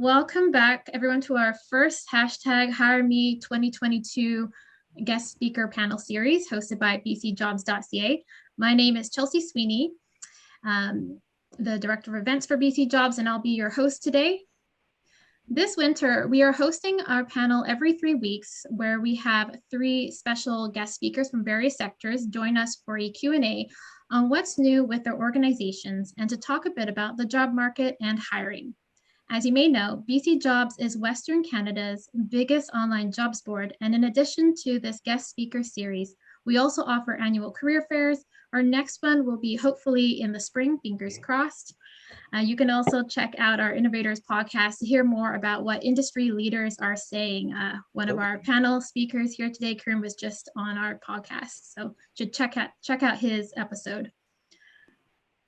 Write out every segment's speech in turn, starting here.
Welcome back, everyone, to our first hashtag Hire Me 2022 guest speaker panel series hosted by BCJobs.ca. My name is Chelsea Sweeney, the Director of Events for BC Jobs, and I'll be your host today. This winter, we are hosting our panel every 3 weeks, where we have 3 special guest speakers from various sectors join us for a Q&A on what's new with their organizations and to talk a bit about the job market and hiring. As you may know, BC Jobs is Western Canada's biggest online jobs board, and in addition to this guest speaker series, we also offer annual career fairs. Our next one will be hopefully in the spring, fingers crossed. You can also check out our Innovators podcast to hear more about what industry leaders are saying. One of our panel speakers here today, Karim, was just on our podcast, so should check out his episode.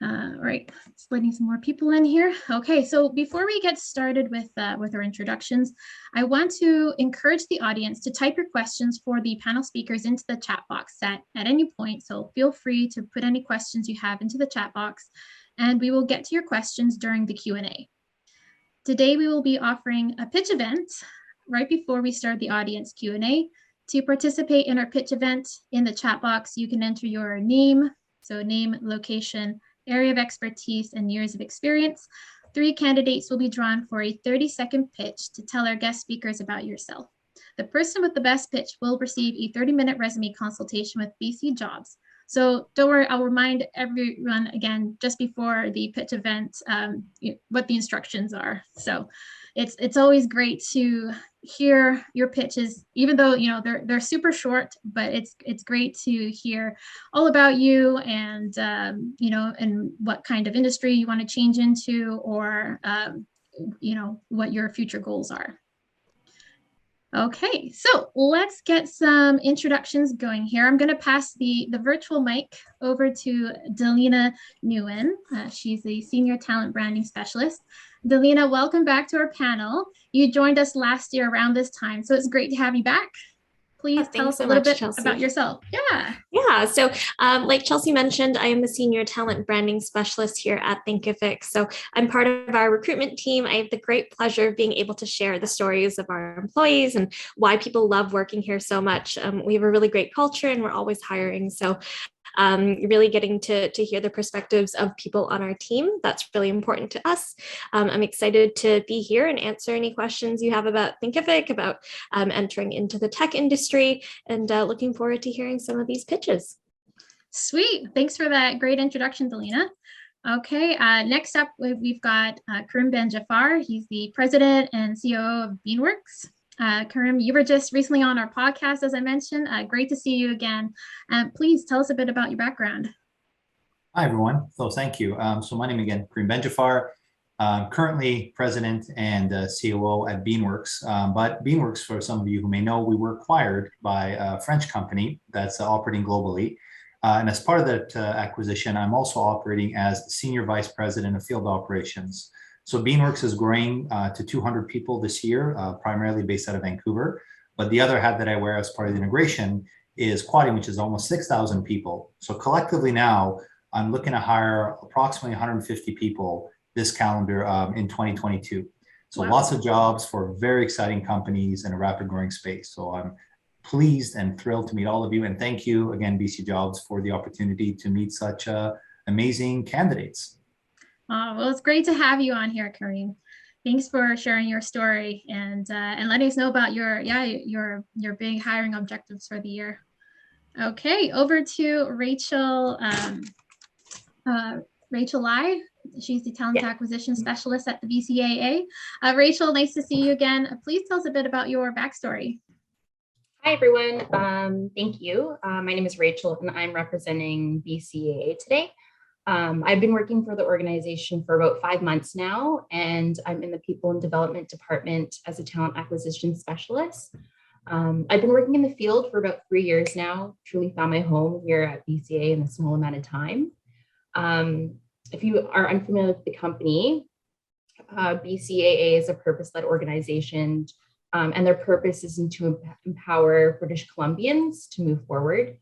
All right, just letting some more people in here. Okay, so before we get started with our introductions, I want to encourage the audience to type your questions for the panel speakers into the chat box at any point. So feel free to put any questions you have into the chat box, and we will get to your questions during the Q&A. Today, we will be offering a pitch event right before we start the audience Q&A. To participate in our pitch event, in the chat box, you can enter your name, so name, location, area of expertise, and years of experience. 3 candidates will be drawn for a 30-second pitch to tell our guest speakers about yourself. The person with the best pitch will receive a 30-minute resume consultation with BC Jobs. So don't worry, I'll remind everyone again just before the pitch event what the instructions are. So it's always great to hear your pitches, even though they're super short, but it's great to hear all about you and and what kind of industry you want to change into, or what your future goals are. Okay, so let's get some introductions going here. I'm going to pass the virtual mic over to Delina Nguyen. She's the Senior Talent Branding Specialist. Delina, welcome back to our panel. You joined us last year around this time, so it's great to have you back. Please tell us a little bit about yourself. Yeah. So like Chelsea mentioned, I am the Senior Talent Branding Specialist here at Thinkific. So I'm part of our recruitment team. I have the great pleasure of being able to share the stories of our employees and why people love working here so much. We have a really great culture and we're always hiring. So really getting to hear the perspectives of people on our team. That's really important to us. I'm excited to be here and answer any questions you have about Thinkific, about entering into the tech industry, and looking forward to hearing some of these pitches. Sweet. Thanks for that great introduction, Delina. Okay, next up, we've got Karim Ben-Jafar. He's the president and COO of Beanworks. Karim, you were just recently on our podcast, as I mentioned. Great to see you again. Please tell us a bit about your background. Hi, everyone. So thank you. So my name again, Karim Ben-Jafar. Currently president and COO at Beanworks. But Beanworks, for some of you who may know, we were acquired by a French company that's operating globally. And as part of that acquisition, I'm also operating as Senior Vice President of Field Operations. So Beanworks is growing to 200 people this year, primarily based out of Vancouver. But the other hat that I wear as part of the integration is Quadium, which is almost 6,000 people. So collectively now, I'm looking to hire approximately 150 people this calendar in 2022. So wow. Lots of jobs for very exciting companies in a rapid growing space. So I'm pleased and thrilled to meet all of you. And thank you again, BC Jobs, for the opportunity to meet such amazing candidates. Well, it's great to have you on here, Karim. Thanks for sharing your story and letting us know about your big hiring objectives for the year. Okay, over to Rachel. Rachel Lai. She's the Talent Acquisition Specialist at the BCAA. Rachel, nice to see you again. Please tell us a bit about your backstory. Hi, everyone. Thank you. My name is Rachel, and I'm representing BCAA today. I've been working for the organization for about 5 months now, and I'm in the People and Development Department as a Talent Acquisition Specialist. I've been working in the field for about 3 years now, truly found my home here at BCAA in a small amount of time. If you are unfamiliar with the company, BCAA is a purpose-led organization, and their purpose is to empower British Columbians to move forward.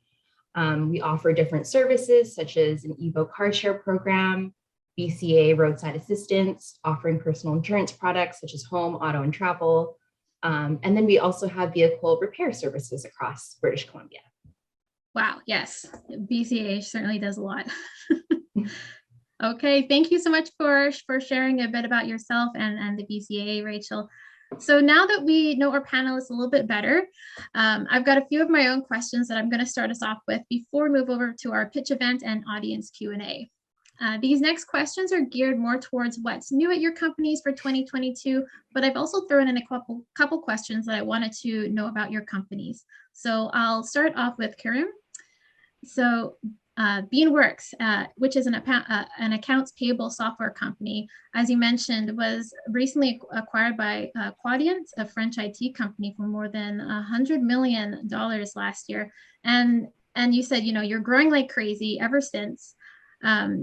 We offer different services such as an Evo car share program, BCAA roadside assistance, offering personal insurance products such as home, auto, and travel. And then we also have vehicle repair services across British Columbia. Wow, yes, BCAA certainly does a lot. Okay, thank you so much for sharing a bit about yourself and the BCAA, Rachel. So now that we know our panelists a little bit better, I've got a few of my own questions that I'm going to start us off with before we move over to our pitch event and audience Q&A. These next questions are geared more towards what's new at your companies for 2022, but I've also thrown in a couple questions that I wanted to know about your companies. So I'll start off with Karim. So Beanworks, which is an accounts payable software company, as you mentioned, was recently acquired by Quadient, a French IT company, for more than $100 million last year. And you said, you're growing like crazy ever since.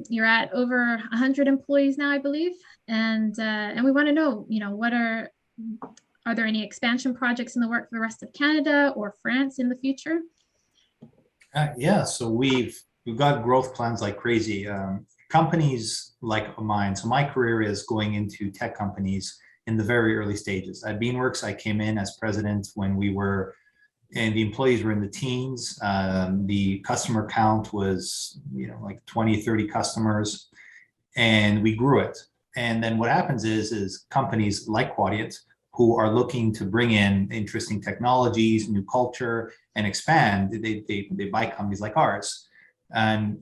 You're at over 100 employees now, I believe. And we want to know, are there any expansion projects in the work for the rest of Canada or France in the future? Yeah, so we've got growth plans like crazy. Companies like mine. So my career is going into tech companies in the very early stages. At Beanworks, I came in as president when and the employees were in the teens. The customer count was, like 20, 30 customers, and we grew it. And then what happens is companies like Quadient, who are looking to bring in interesting technologies, new culture, and expand, they buy companies like ours. And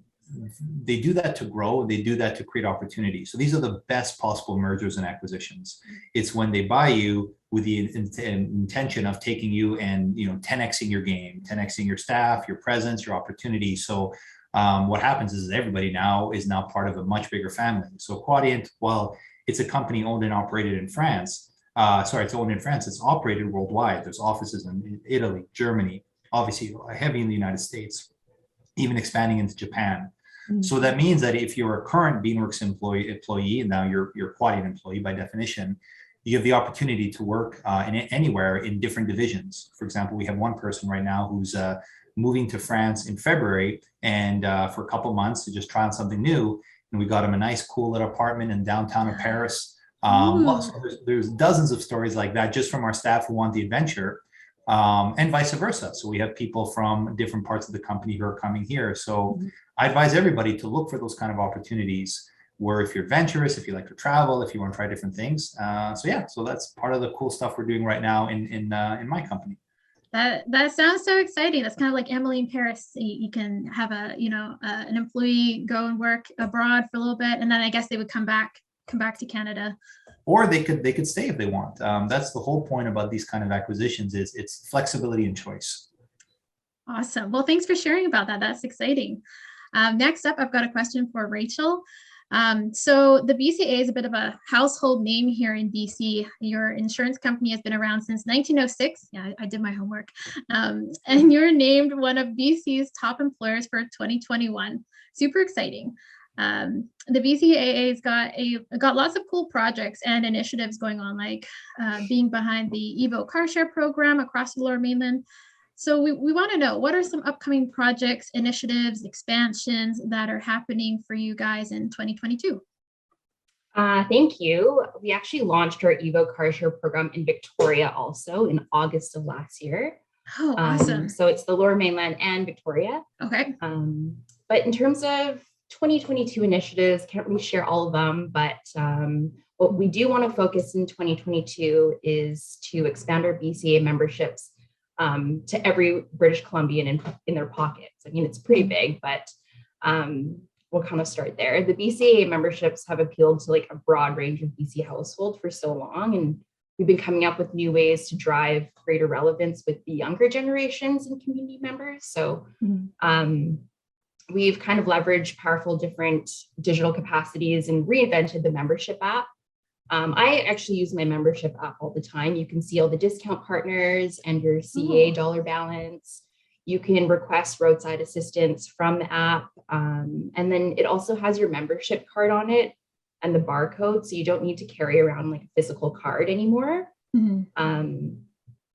they do that to grow, they do that to create opportunities. So these are the best possible mergers and acquisitions. It's when they buy you with the intention of taking you and 10xing your game, 10xing your staff, your presence, your opportunity. So what happens is everybody now is part of a much bigger family. So Quadient, while it's a company owned and operated in France, it's owned in France, it's operated worldwide. There's offices in Italy, Germany, obviously heavy in the United States, even expanding into Japan. Mm-hmm. So that means that if you're a current Beanworks employee, and now you're a Quadient employee by definition, you have the opportunity to work anywhere in different divisions. For example, we have one person right now who's moving to France in February and for a couple months to just try on something new. And we got him a nice, cool little apartment in downtown of Paris. So there's dozens of stories like that just from our staff who want the adventure, and vice versa. So we have people from different parts of the company who are coming here. So I advise everybody to look for those kind of opportunities where if you're adventurous, if you like to travel, if you want to try different things. So that's part of the cool stuff we're doing right now in my company. That sounds so exciting. That's kind of like Emily in Paris. You can have an employee go and work abroad for a little bit, and then I guess they would come back to Canada. Or they could stay if they want. That's the whole point about these kind of acquisitions is it's flexibility and choice. Awesome. Well, thanks for sharing about that. That's exciting. Next up, I've got a question for Rachel. So the BCAA is a bit of a household name here in BC. Your insurance company has been around since 1906. Yeah, I did my homework. And you're named one of BC's top employers for 2021. Super exciting. The BCAA's got lots of cool projects and initiatives going on, like being behind the Evo car share program across the Lower Mainland. So we want to know, what are some upcoming projects, initiatives, expansions that are happening for you guys in 2022? Thank you. We actually launched our Evo car share program in Victoria also in August of last year. Oh, awesome. So it's the Lower Mainland and Victoria. Okay. But in terms of 2022 initiatives, can't really share all of them, but what we do want to focus in 2022 is to expand our BCAA memberships to every British Columbian in their pockets. I mean, it's pretty big, but we'll kind of start there. The BCAA memberships have appealed to like a broad range of BC households for so long, and we've been coming up with new ways to drive greater relevance with the younger generations and community members. So we've kind of leveraged powerful different digital capacities and reinvented the membership app. I actually use my membership app all the time. You can see all the discount partners and your CA dollar balance. You can request roadside assistance from the app. And then it also has your membership card on it and the barcode. So you don't need to carry around like a physical card anymore.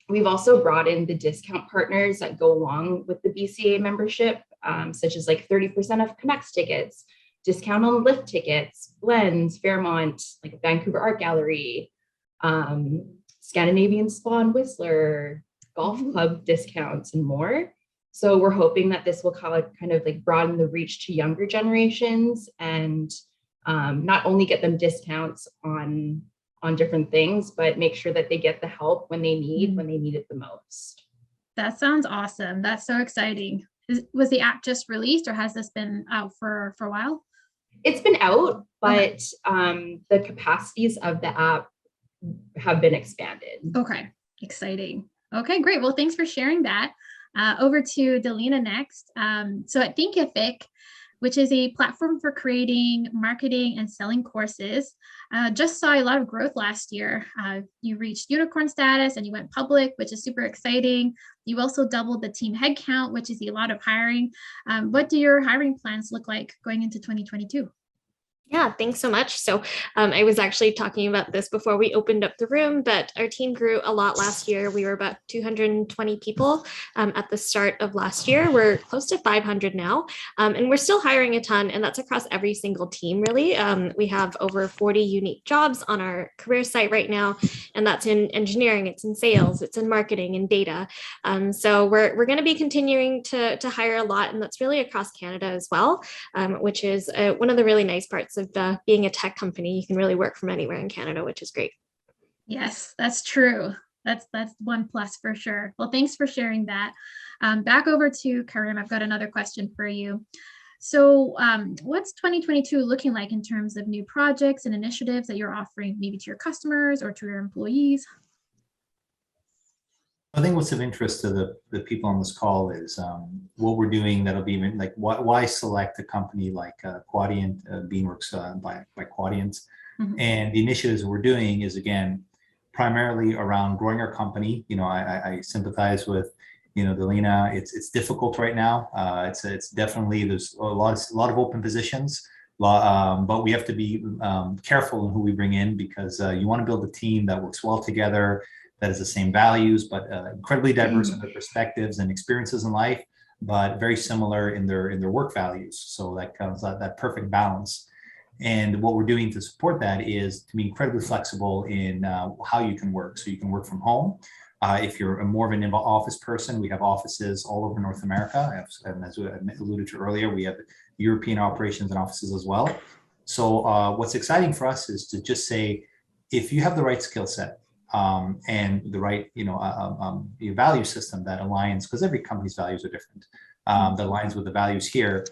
We've also brought in the discount partners that go along with the BCAA membership, such as like 30% of Connects tickets, discount on lift tickets, Glens, Fairmont, like Vancouver Art Gallery, Scandinavian Spa and Whistler, golf club discounts, and more. So we're hoping that this will kind of like broaden the reach to younger generations and not only get them discounts on different things, but make sure that they get the help when they need it the most. That sounds awesome. That's so exciting. Was the app just released, or has this been out for a while? It's been out, but the capacities of the app have been expanded. Okay, exciting. Okay, great. Well, thanks for sharing that. Over to Delina next. So at Thinkific, which is a platform for creating, marketing, and selling courses, just saw a lot of growth last year. You reached unicorn status and you went public, which is super exciting. You also doubled the team headcount, which is a lot of hiring. What do your hiring plans look like going into 2022? Yeah, thanks so much. So I was actually talking about this before we opened up the room, but our team grew a lot last year. We were about 220 people at the start of last year. We're close to 500 now, and we're still hiring a ton, and that's across every single team, really. We have over 40 unique jobs on our career site right now, and that's in engineering, it's in sales, it's in marketing and data. So we're going to be continuing to hire a lot, and that's really across Canada as well, which is one of the really nice parts of being a tech company. You can really work from anywhere in Canada, which is great. Yes, that's true. That's one plus for sure. Well, thanks for sharing that. Back over to Karim. I've got another question for you. So what's 2022 looking like in terms of new projects and initiatives that you're offering maybe to your customers or to your employees? I think what's of interest to the people on this call is what we're doing that'll be like, why select a company like Quadient, Beanworks by Quadient. And the initiatives we're doing is, again, primarily around growing our company. You know, I sympathize with, Delina. It's difficult right now. It's definitely, there's a lot of open positions, but we have to be careful in who we bring in, because you want to build a team that works well together, that has the same values, but incredibly diverse in their perspectives and experiences in life, but very similar in their work values. So that comes that perfect balance. And what we're doing to support that is to be incredibly flexible in how you can work. So you can work from home. If you're more of an office person, we have offices all over North America. And as I alluded to earlier, we have European operations and offices as well. So what's exciting for us is to just say, if you have the right skill set, and the right, your value system that aligns, because every company's values are different, that aligns with the values here,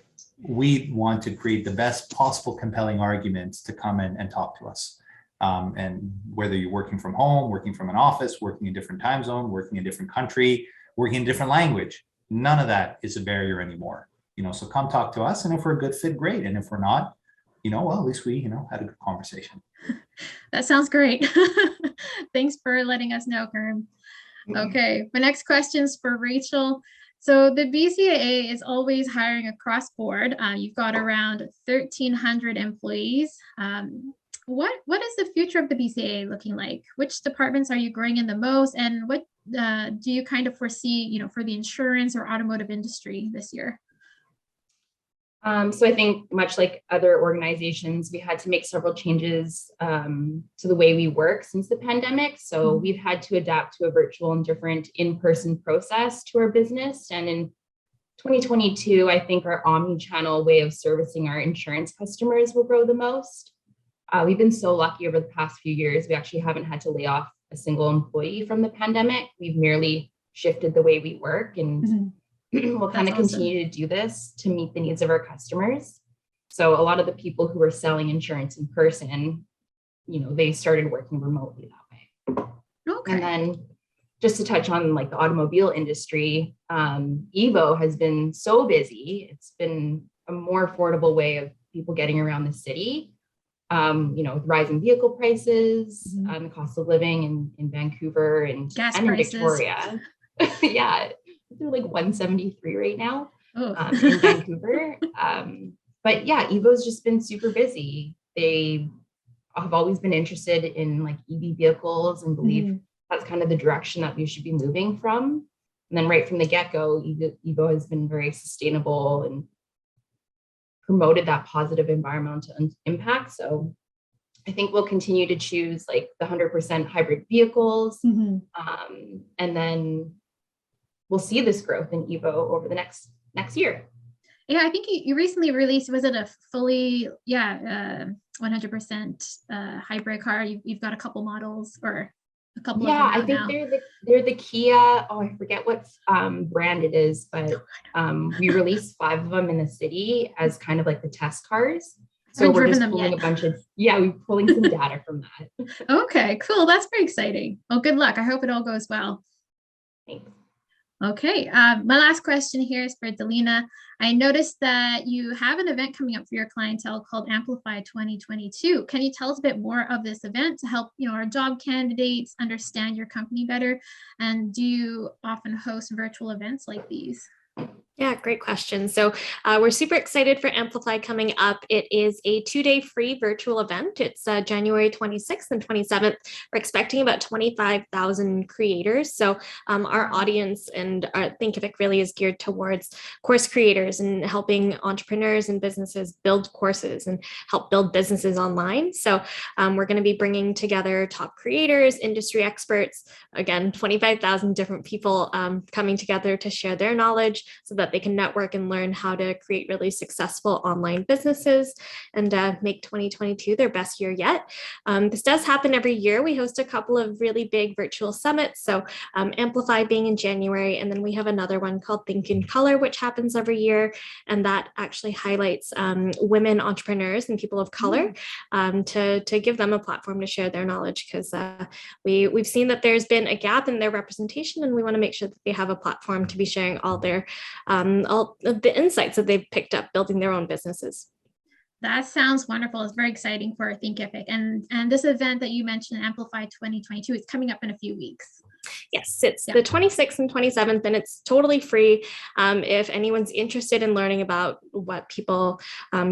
we want to create the best possible compelling arguments to come in and talk to us. And whether you're working from home, working from an office, working in a different time zone, working in a different country, working in a different language, none of that is a barrier anymore. So come talk to us, and if we're a good fit, great. And if we're not, well, at least we, had a good conversation. That sounds great. Thanks for letting us know, Karim. Okay, my next question is for Rachel. So the BCAA is always hiring across board. You've got around 1,300 employees. What is the future of the BCAA looking like? Which departments are you growing in the most, and what do you kind of foresee, for the insurance or automotive industry this year? So I think, much like other organizations, we had to make several changes to the way we work since the pandemic. So we've had to adapt to a virtual and different in-person process to our business. And in 2022, I think our omni-channel way of servicing our insurance customers will grow the most. We've been so lucky over the past few years. We actually haven't had to lay off a single employee from the pandemic. We've merely shifted the way we work, and we'll kind of continue to do this to meet the needs of our customers. So a lot of the people who are selling insurance in person, they started working remotely that way. Okay. And then just to touch on like the automobile industry, Evo has been so busy. It's been a more affordable way of people getting around the city. With rising vehicle prices, the cost of living in Vancouver and in Victoria. Yeah. They're like 173 right now in Vancouver. But yeah, Evo's just been super busy. They have always been interested in like EV vehicles and believe that's kind of the direction that we should be moving from. And then right from the get-go, Evo has been very sustainable and promoted that positive environmental impact. So I think we'll continue to choose like the 100% hybrid vehicles. And then we'll see this growth in EVO over the next year. Yeah, I think you recently released, was it a fully, 100% hybrid car? You've got a couple models or a couple of them out I think now. they're the Kia. Oh, I forget what brand it is, but we released 5 of them in the city as kind of like the test cars. So we're just pulling we're pulling some data from that. Okay, cool. That's very exciting. Oh, good luck. I hope it all goes well. Thanks. Okay, my last question here is for Delina. I noticed that you have an event coming up for your clientele called Amplify 2022. Can you tell us a bit more of this event to help our job candidates understand your company better? And do you often host virtual events like these? Yeah, great question. So we're super excited for Amplify coming up. It is a 2-day free virtual event. It's January 26th and 27th. We're expecting about 25,000 creators. So our audience and our Thinkific really is geared towards course creators and helping entrepreneurs and businesses build courses and help build businesses online. So we're going to be bringing together top creators, industry experts, again, 25,000 different people coming together to share their knowledge so that they can network and learn how to create really successful online businesses and make 2022 their best year yet. This does happen every year. We host a couple of really big virtual summits. So Amplify being in January, and then we have another one called Think in Color, which happens every year. And that actually highlights women entrepreneurs and people of color to give them a platform to share their knowledge, because we've seen that there's been a gap in their representation, and we want to make sure that they have a platform to be sharing all the insights that they've picked up building their own businesses. That sounds wonderful. It's very exciting for Thinkific. And this event that you mentioned, Amplify 2022, is coming up in a few weeks. Yes, it's the 26th and 27th, and it's totally free. If anyone's interested in learning about what people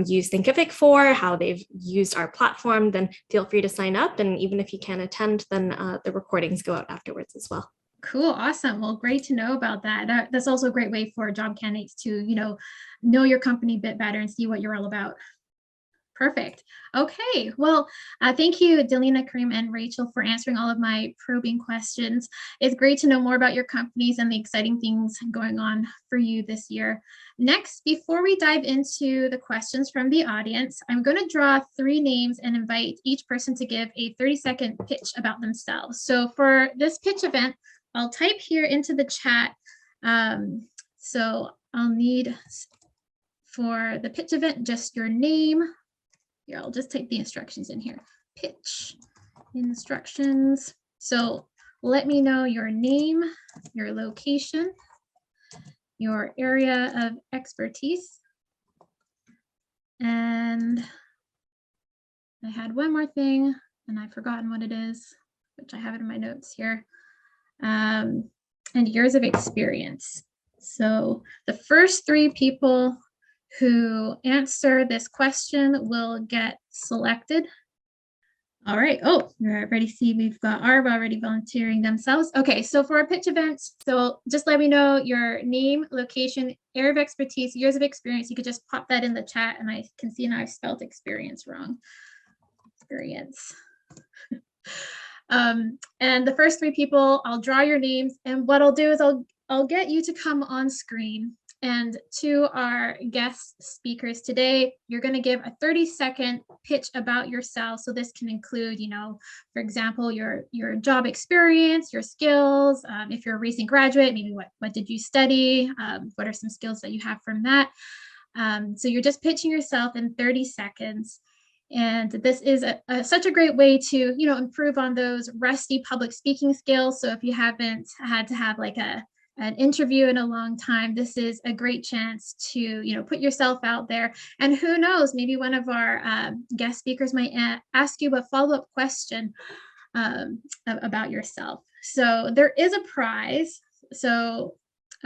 use Thinkific for, how they've used our platform, then feel free to sign up. And even if you can't attend, then the recordings go out afterwards as well. Cool. Awesome. Well, great to know about that. That's also a great way for job candidates to, know your company a bit better and see what you're all about. Perfect. Okay. Well, thank you, Delina, Kareem, and Rachel for answering all of my probing questions. It's great to know more about your companies and the exciting things going on for you this year. Next, before we dive into the questions from the audience, I'm going to draw 3 names and invite each person to give a 30-second pitch about themselves. So for this pitch event, I'll type here into the chat. So I'll need, for the pitch event, just your name. Here, I'll just type the instructions in here. Pitch instructions. So let me know your name, your location, your area of expertise. And I had one more thing and I've forgotten what it is, which I have it in my notes here. And years of experience. So the first 3 people who answer this question will get selected. All right. Oh, we already see we've got Arv already volunteering themselves. Okay, so for our pitch events, so just let me know your name, location, area of expertise, years of experience. You could just pop that in the chat, and I can see now I've spelled experience wrong. Experience. And the first 3 people, I'll draw your names, and what I'll do is I'll get you to come on screen. And to our guest speakers today, you're going to give a 30-second pitch about yourself. So this can include, for example, your job experience, your skills. If you're a recent graduate, maybe what did you study? What are some skills that you have from that? So you're just pitching yourself in 30 seconds. And this is such a great way to, improve on those rusty public speaking skills. So if you haven't had to have like an interview in a long time, this is a great chance to, put yourself out there. And who knows, maybe one of our guest speakers might ask you a follow-up question about yourself. So there is a prize. So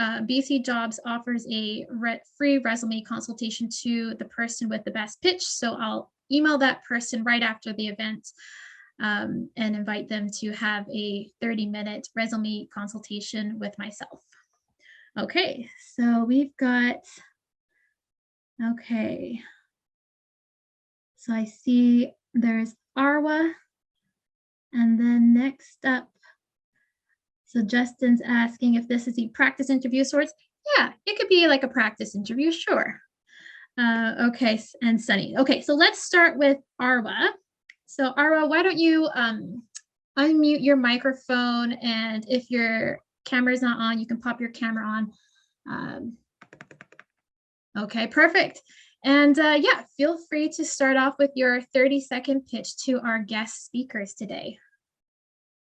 BC Jobs offers a free resume consultation to the person with the best pitch. So I'll email that person right after the event and invite them to have a 30-minute resume consultation with myself. Okay, so we've got, okay, So I see there's Arwa. And then next up, so Justin's asking if this is a practice interview of sorts. Yeah, it could be like a practice interview, sure. Okay, and Sunny. Okay, so let's start with Arwa. So Arwa, why don't you unmute your microphone, and if your camera's not on, you can pop your camera on. Okay, perfect. And yeah, feel free to start off with your 30-second pitch to our guest speakers today.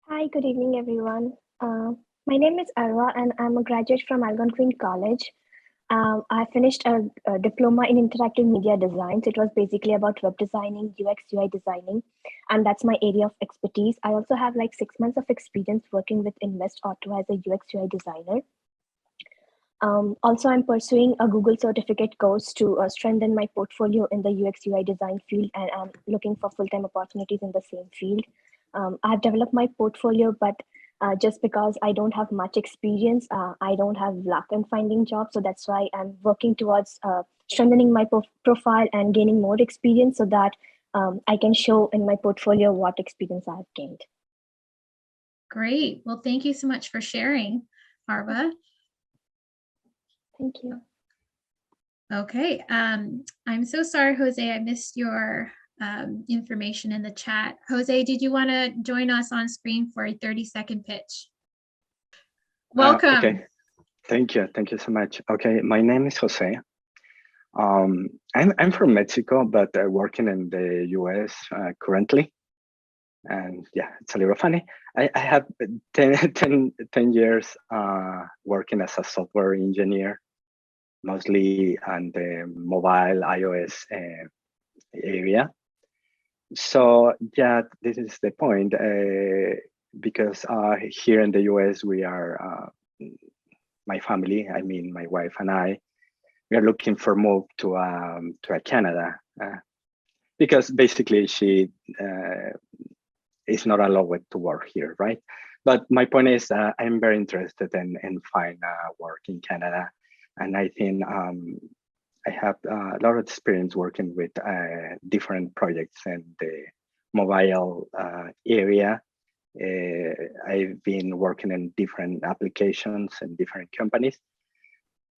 Hi, good evening, everyone. My name is Arwa, and I'm a graduate from Algonquin College. I finished a diploma in interactive media design. So it was basically about web designing, UX, UI designing, and that's my area of expertise. I also have like 6 months of experience working with Invest Auto as a UX, UI designer. Also, I'm pursuing a Google certificate course to strengthen my portfolio in the UX, UI design field, and I'm looking for full-time opportunities in the same field. I've developed my portfolio, but just because I don't have much experience, I don't have luck in finding jobs. So that's why I'm working towards strengthening my profile and gaining more experience so that I can show in my portfolio what experience I've gained. Great. Well, thank you so much for sharing, Arwa. Thank you. Okay. I'm so sorry, Jose, I missed your information in the chat. Jose, did you want to join us on screen for a 30-second pitch? Welcome. Okay. Thank you so much. Okay, my name is Jose. I'm from Mexico, but working in the US currently. And yeah, it's a little funny. I have 10 years working as a software engineer, mostly on the mobile iOS area. So yeah, this is the point, because here in the US, we are, my family, I mean, my wife and I, we are looking for move to Canada, because basically she is not allowed to work here, right? But my point is, I'm very interested in find work in Canada, and I think I have a lot of experience working with different projects in the mobile area. I've been working in different applications and different companies.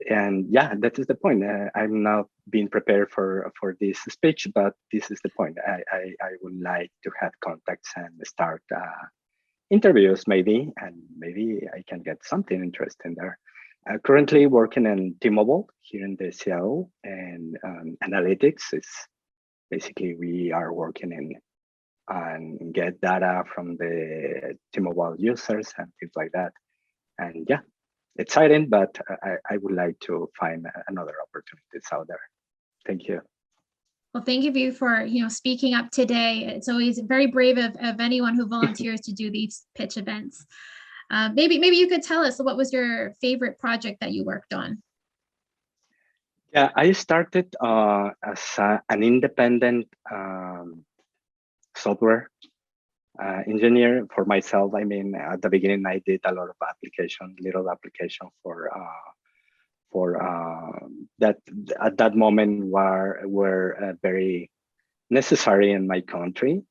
And yeah, that is the point. I'm not being prepared for this speech, but this is the point. I would like to have contacts and start interviews maybe, and maybe I can get something interesting there. Currently working in T-Mobile here in the Seattle, and analytics is basically we are working in and get data from the T-Mobile users and things like that. And yeah, exciting, but I would like to find another opportunities out there. Thank you. Well, thank you for speaking up today. It's always very brave of anyone who volunteers to do these pitch events. Maybe you could tell us, what was your favorite project that you worked on? Yeah, I started as an independent software engineer for myself. I mean, at the beginning, I did a lot of little application for that at that moment were very necessary in my country.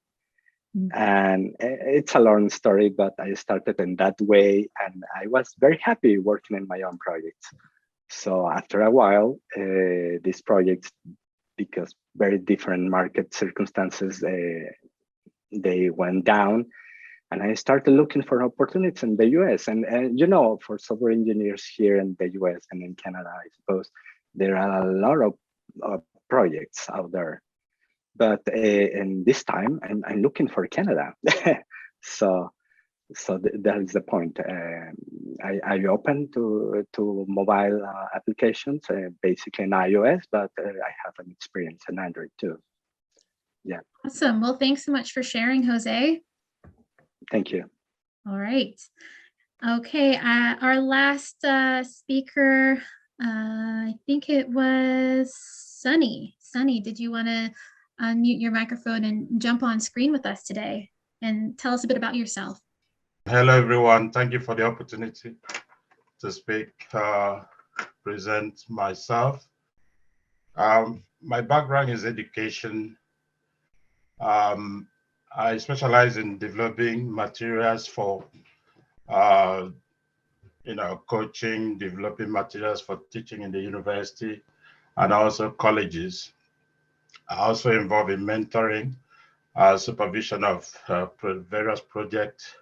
And it's a long story, but I started in that way, and I was very happy working in my own projects. So after a while, these projects, because very different market circumstances, they went down, and I started looking for opportunities in the US. And for software engineers here in the US and in Canada, I suppose there are a lot of projects out there. But in this time, I'm looking for Canada. so that is the point. I open to mobile applications, basically in iOS, but I have an experience in Android too. Yeah. Awesome. Well, thanks so much for sharing, Jose. Thank you. All right. Okay. Our last speaker, I think it was Sunny. Sunny, did you want to unmute your microphone and jump on screen with us today and tell us a bit about yourself? Hello, everyone. Thank you for the opportunity to speak, present myself. My background is education. I specialize in developing materials for, uh, coaching, developing materials for teaching in the university and also colleges. I also involved in mentoring, supervision of various projects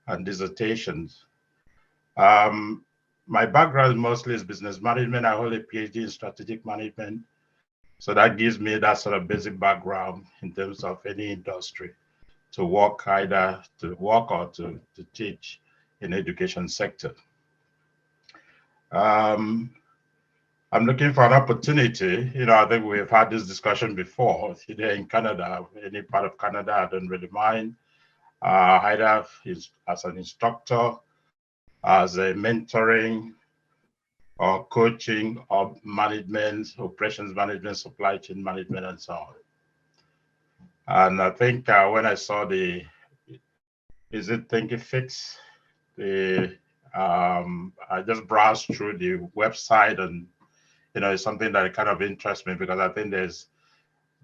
and dissertations. My background mostly is business management. I hold a PhD in strategic management. So that gives me that sort of basic background in terms of any industry to work, either to work or to teach in the education sector. I'm looking for an opportunity. I think we've had this discussion before. Here in Canada, any part of Canada, I don't really mind. Either as an instructor, as a mentoring or coaching or management, operations management, supply chain management, and so on. And I think when I saw is it Thinkific? I just browsed through the website, and it's something that kind of interests me because I think there's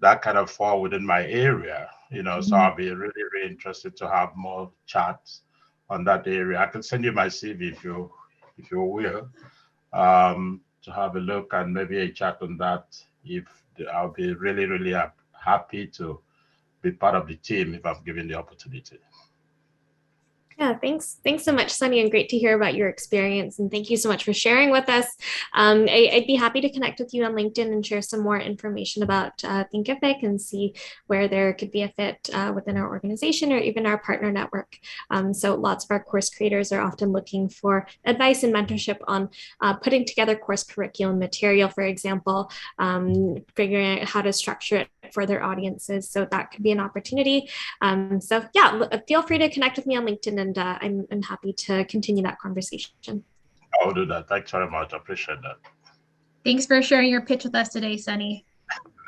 that kind of fall within my area. So I'll be really, really interested to have more chats on that area. I could send you my CV if you will, to have a look and maybe a chat on that. I'll be really, really happy to be part of the team if I'm given the opportunity. Yeah, thanks so much, Sunny, and great to hear about your experience. And thank you so much for sharing with us. I'd be happy to connect with you on LinkedIn and share some more information about Thinkific and see where there could be a fit within our organization or even our partner network. So lots of our course creators are often looking for advice and mentorship on putting together course curriculum material, for example, figuring out how to structure it for their audiences. So that could be an opportunity. So yeah, feel free to connect with me on LinkedIn, and I'm happy to continue that conversation. I'll do that. Thanks very much. I appreciate that. Thanks for sharing your pitch with us today, Sunny.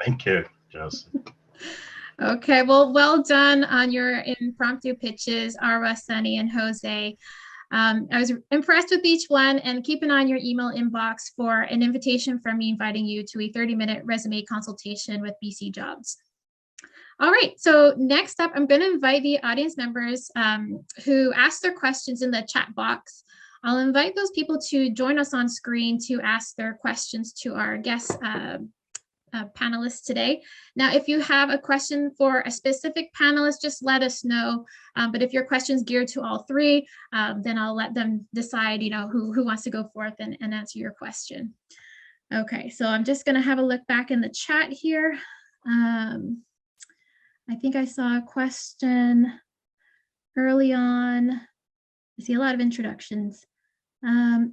Thank you, Chelsea. Okay, well done on your impromptu pitches, Arwa, Sunny, and Jose. I was impressed with each one, and keep an eye on your email inbox for an invitation from me inviting you to a 30-minute resume consultation with BC Jobs. All right, so next up, I'm going to invite the audience members who asked their questions in the chat box. I'll invite those people to join us on screen to ask their questions to our guest panelists today. Now, if you have a question for a specific panelist, just let us know. But if your question is geared to all three, then I'll let them decide, who wants to go forth and answer your question. Okay, so I'm just going to have a look back in the chat here. I think I saw a question early on. I see a lot of introductions.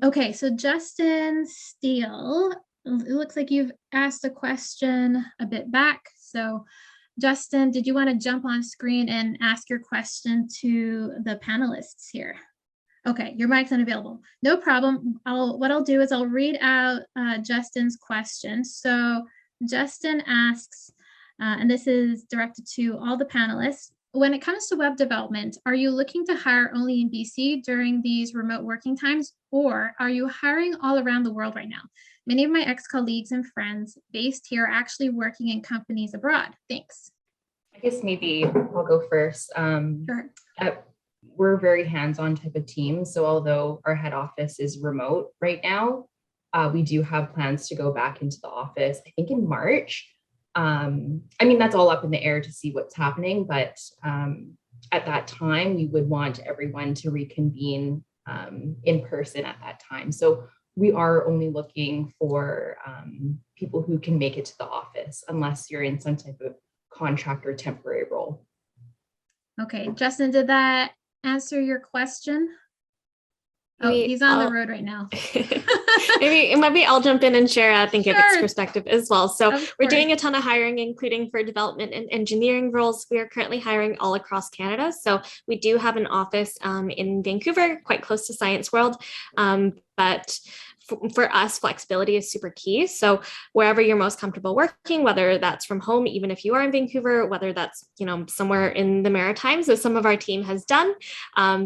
Okay, so Justin Steele, it looks like you've asked a question a bit back. So Justin, did you want to jump on screen and ask your question to the panelists here? Okay, your mic's unavailable. No problem. What I'll do is I'll read out Justin's question. So Justin asks, and this is directed to all the panelists. When it comes to web development, are you looking to hire only in BC during these remote working times, or are you hiring all around the world right now? Many of my ex-colleagues and friends based here are actually working in companies abroad. Thanks. I guess maybe I'll go first. Sure. We're a very hands-on type of team. So although our head office is remote right now, we do have plans to go back into the office, I think in March. I mean, that's all up in the air to see what's happening, but at that time, we would want everyone to reconvene in person at that time. So we are only looking for people who can make it to the office, unless you're in some type of contract or temporary role. Okay, Justin, did that answer your question? Oh, he's on the road right now. maybe I'll jump in and share Thinkific's Sure. perspective as well. So we're doing a ton of hiring, including for development and engineering roles. We are currently hiring all across Canada. So we do have an office in Vancouver, quite close to Science World. But for us, flexibility is super key. So wherever you're most comfortable working, whether that's from home, even if you are in Vancouver, whether that's, somewhere in the Maritimes, as some of our team has done,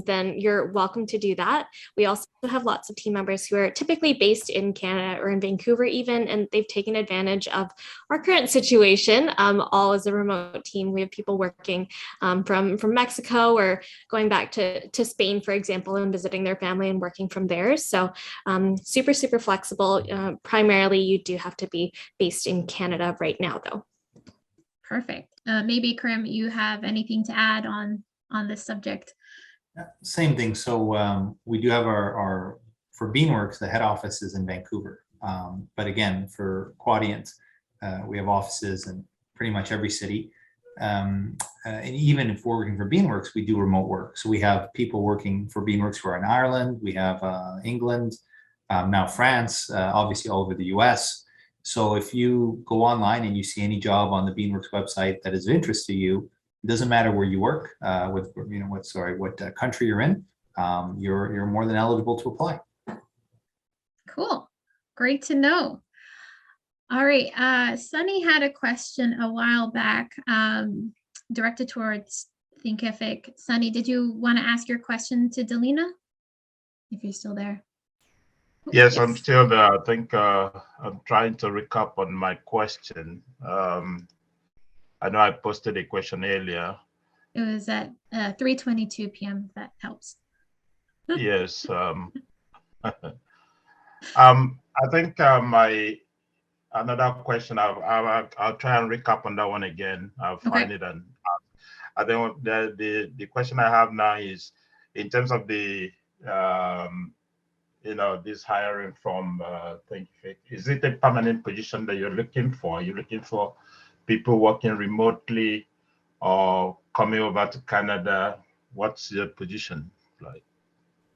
then you're welcome to do that. We also have lots of team members who are typically based in Canada or in Vancouver even, and they've taken advantage of our current situation, all as a remote team. We have people working from Mexico or going back to Spain, for example, and visiting their family and working from there. So super, super flexible. Primarily, you do have to be based in Canada right now, though. Perfect. Maybe, Karim, you have anything to add on this subject? Same thing. So we do have our for Beanworks, the head office is in Vancouver. But again, for Quadient, we have offices in pretty much every city. And even if we're working for Beanworks, we do remote work. So we have people working for Beanworks who are in Ireland, we have England, now France, obviously all over the US. So if you go online and you see any job on the Beanworks website that is of interest to you, it doesn't matter where you work, what country you're in, you're more than eligible to apply. Cool. Great to know. All right. Sunny had a question a while back directed towards Thinkific. Sunny, did you want to ask your question to Delina? If you're still there. Yes, I'm still there. I think I'm trying to recap on my question. I know I posted a question earlier. It was at 3:22 p.m. If that helps. Yes. I think another question. I'll try and recap on that one again. I'll find it, and I think the question I have now is in terms of the this hiring from Thinkific. Is it a permanent position that you're looking for? Are you looking for people working remotely or coming over to Canada? What's your position like?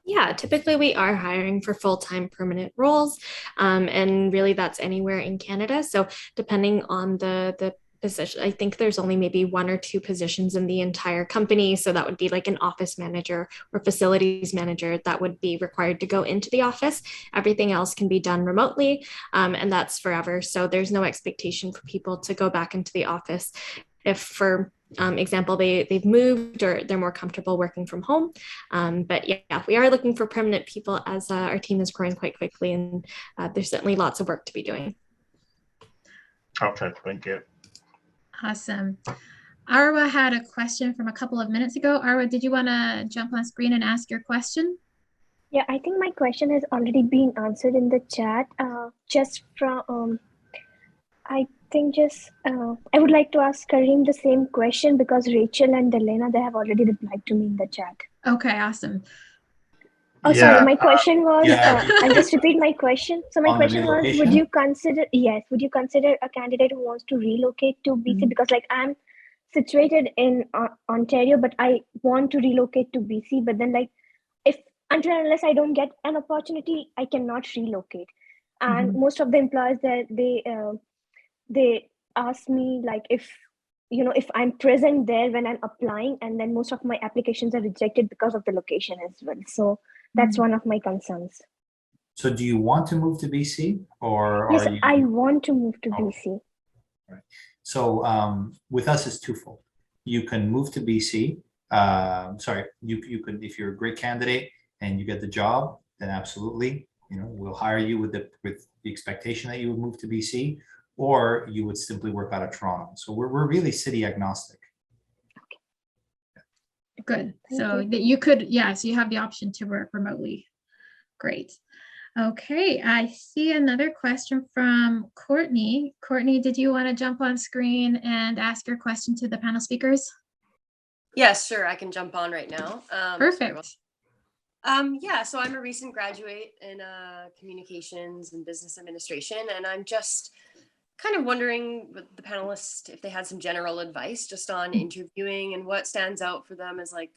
Yeah, typically we are hiring for full-time permanent roles, and really that's anywhere in Canada. So depending on the position, I think there's only maybe 1 or 2 positions in the entire company. So that would be like an office manager or facilities manager that would be required to go into the office. Everything else can be done remotely, and that's forever. So there's no expectation for people to go back into the office if, for example, they've moved or they're more comfortable working from home. But yeah, we are looking for permanent people as our team is growing quite quickly, and there's certainly lots of work to be doing. Okay, thank you. Awesome. Arwa had a question from a couple of minutes ago. Arwa, did you want to jump on screen and ask your question? Yeah, I think my question has already been answered in the chat. Just from, I would like to ask Karim the same question because Rachel and Delena, they have already replied to me in the chat. Okay, awesome. Oh, yeah. Sorry, my question was, I'll just repeat my question. So my question was, would you consider a candidate who wants to relocate to BC? Mm-hmm. Because like I'm situated in Ontario, but I want to relocate to BC. But then like, unless I don't get an opportunity, I cannot relocate. And mm-hmm. most of the employers that they ask me like if I'm present there when I'm applying, and then most of my applications are rejected because of the location as well. So that's one of my concerns. So do you want to move to BC or yes, are you... I want to move to BC. Right. So with us it's twofold. You can move to BC. You could, if you're a great candidate and you get the job, then absolutely, we'll hire you with the expectation that you would move to BC, or you would simply work out of Toronto. So we're really city agnostic. Good. So that you could, so you have the option to work remotely. Great. Okay, I see another question from Courtney. Courtney, did you want to jump on screen and ask your question to the panel speakers? Yes, sure. I can jump on right now. Perfect. So I'm a recent graduate in communications and business administration, and I'm just kind of wondering with the panelists if they had some general advice just on interviewing and what stands out for them as like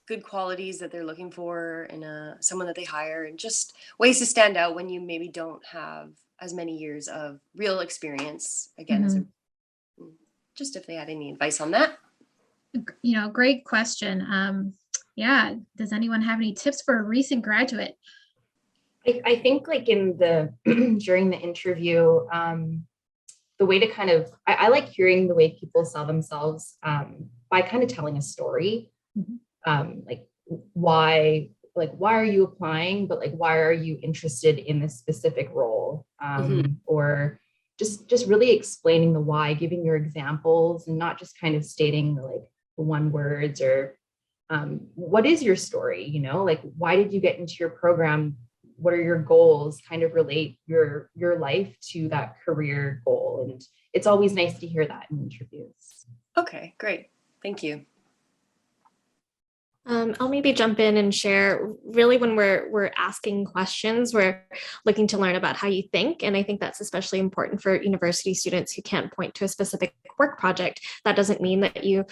good qualities that they're looking for in someone that they hire, and just ways to stand out when you maybe don't have as many years of real experience again. Just if they had any advice on that. Great question. Does anyone have any tips for a recent graduate? I think like in the during the interview, the way to kind of I like hearing the way people sell themselves by kind of telling a story. Like why are you applying, but like why are you interested in this specific role, or just really explaining the why, giving your examples and not just kind of stating like the one words or what is your story, you know, like why did you get into your program, what are your goals, kind of relate your life to that career goal. And it's always nice to hear that in interviews. Okay, great. Thank you. I'll maybe jump in and share. Really, when we're asking questions, we're looking to learn about how you think, and I think that's especially important for university students who can't point to a specific work project. That doesn't mean that you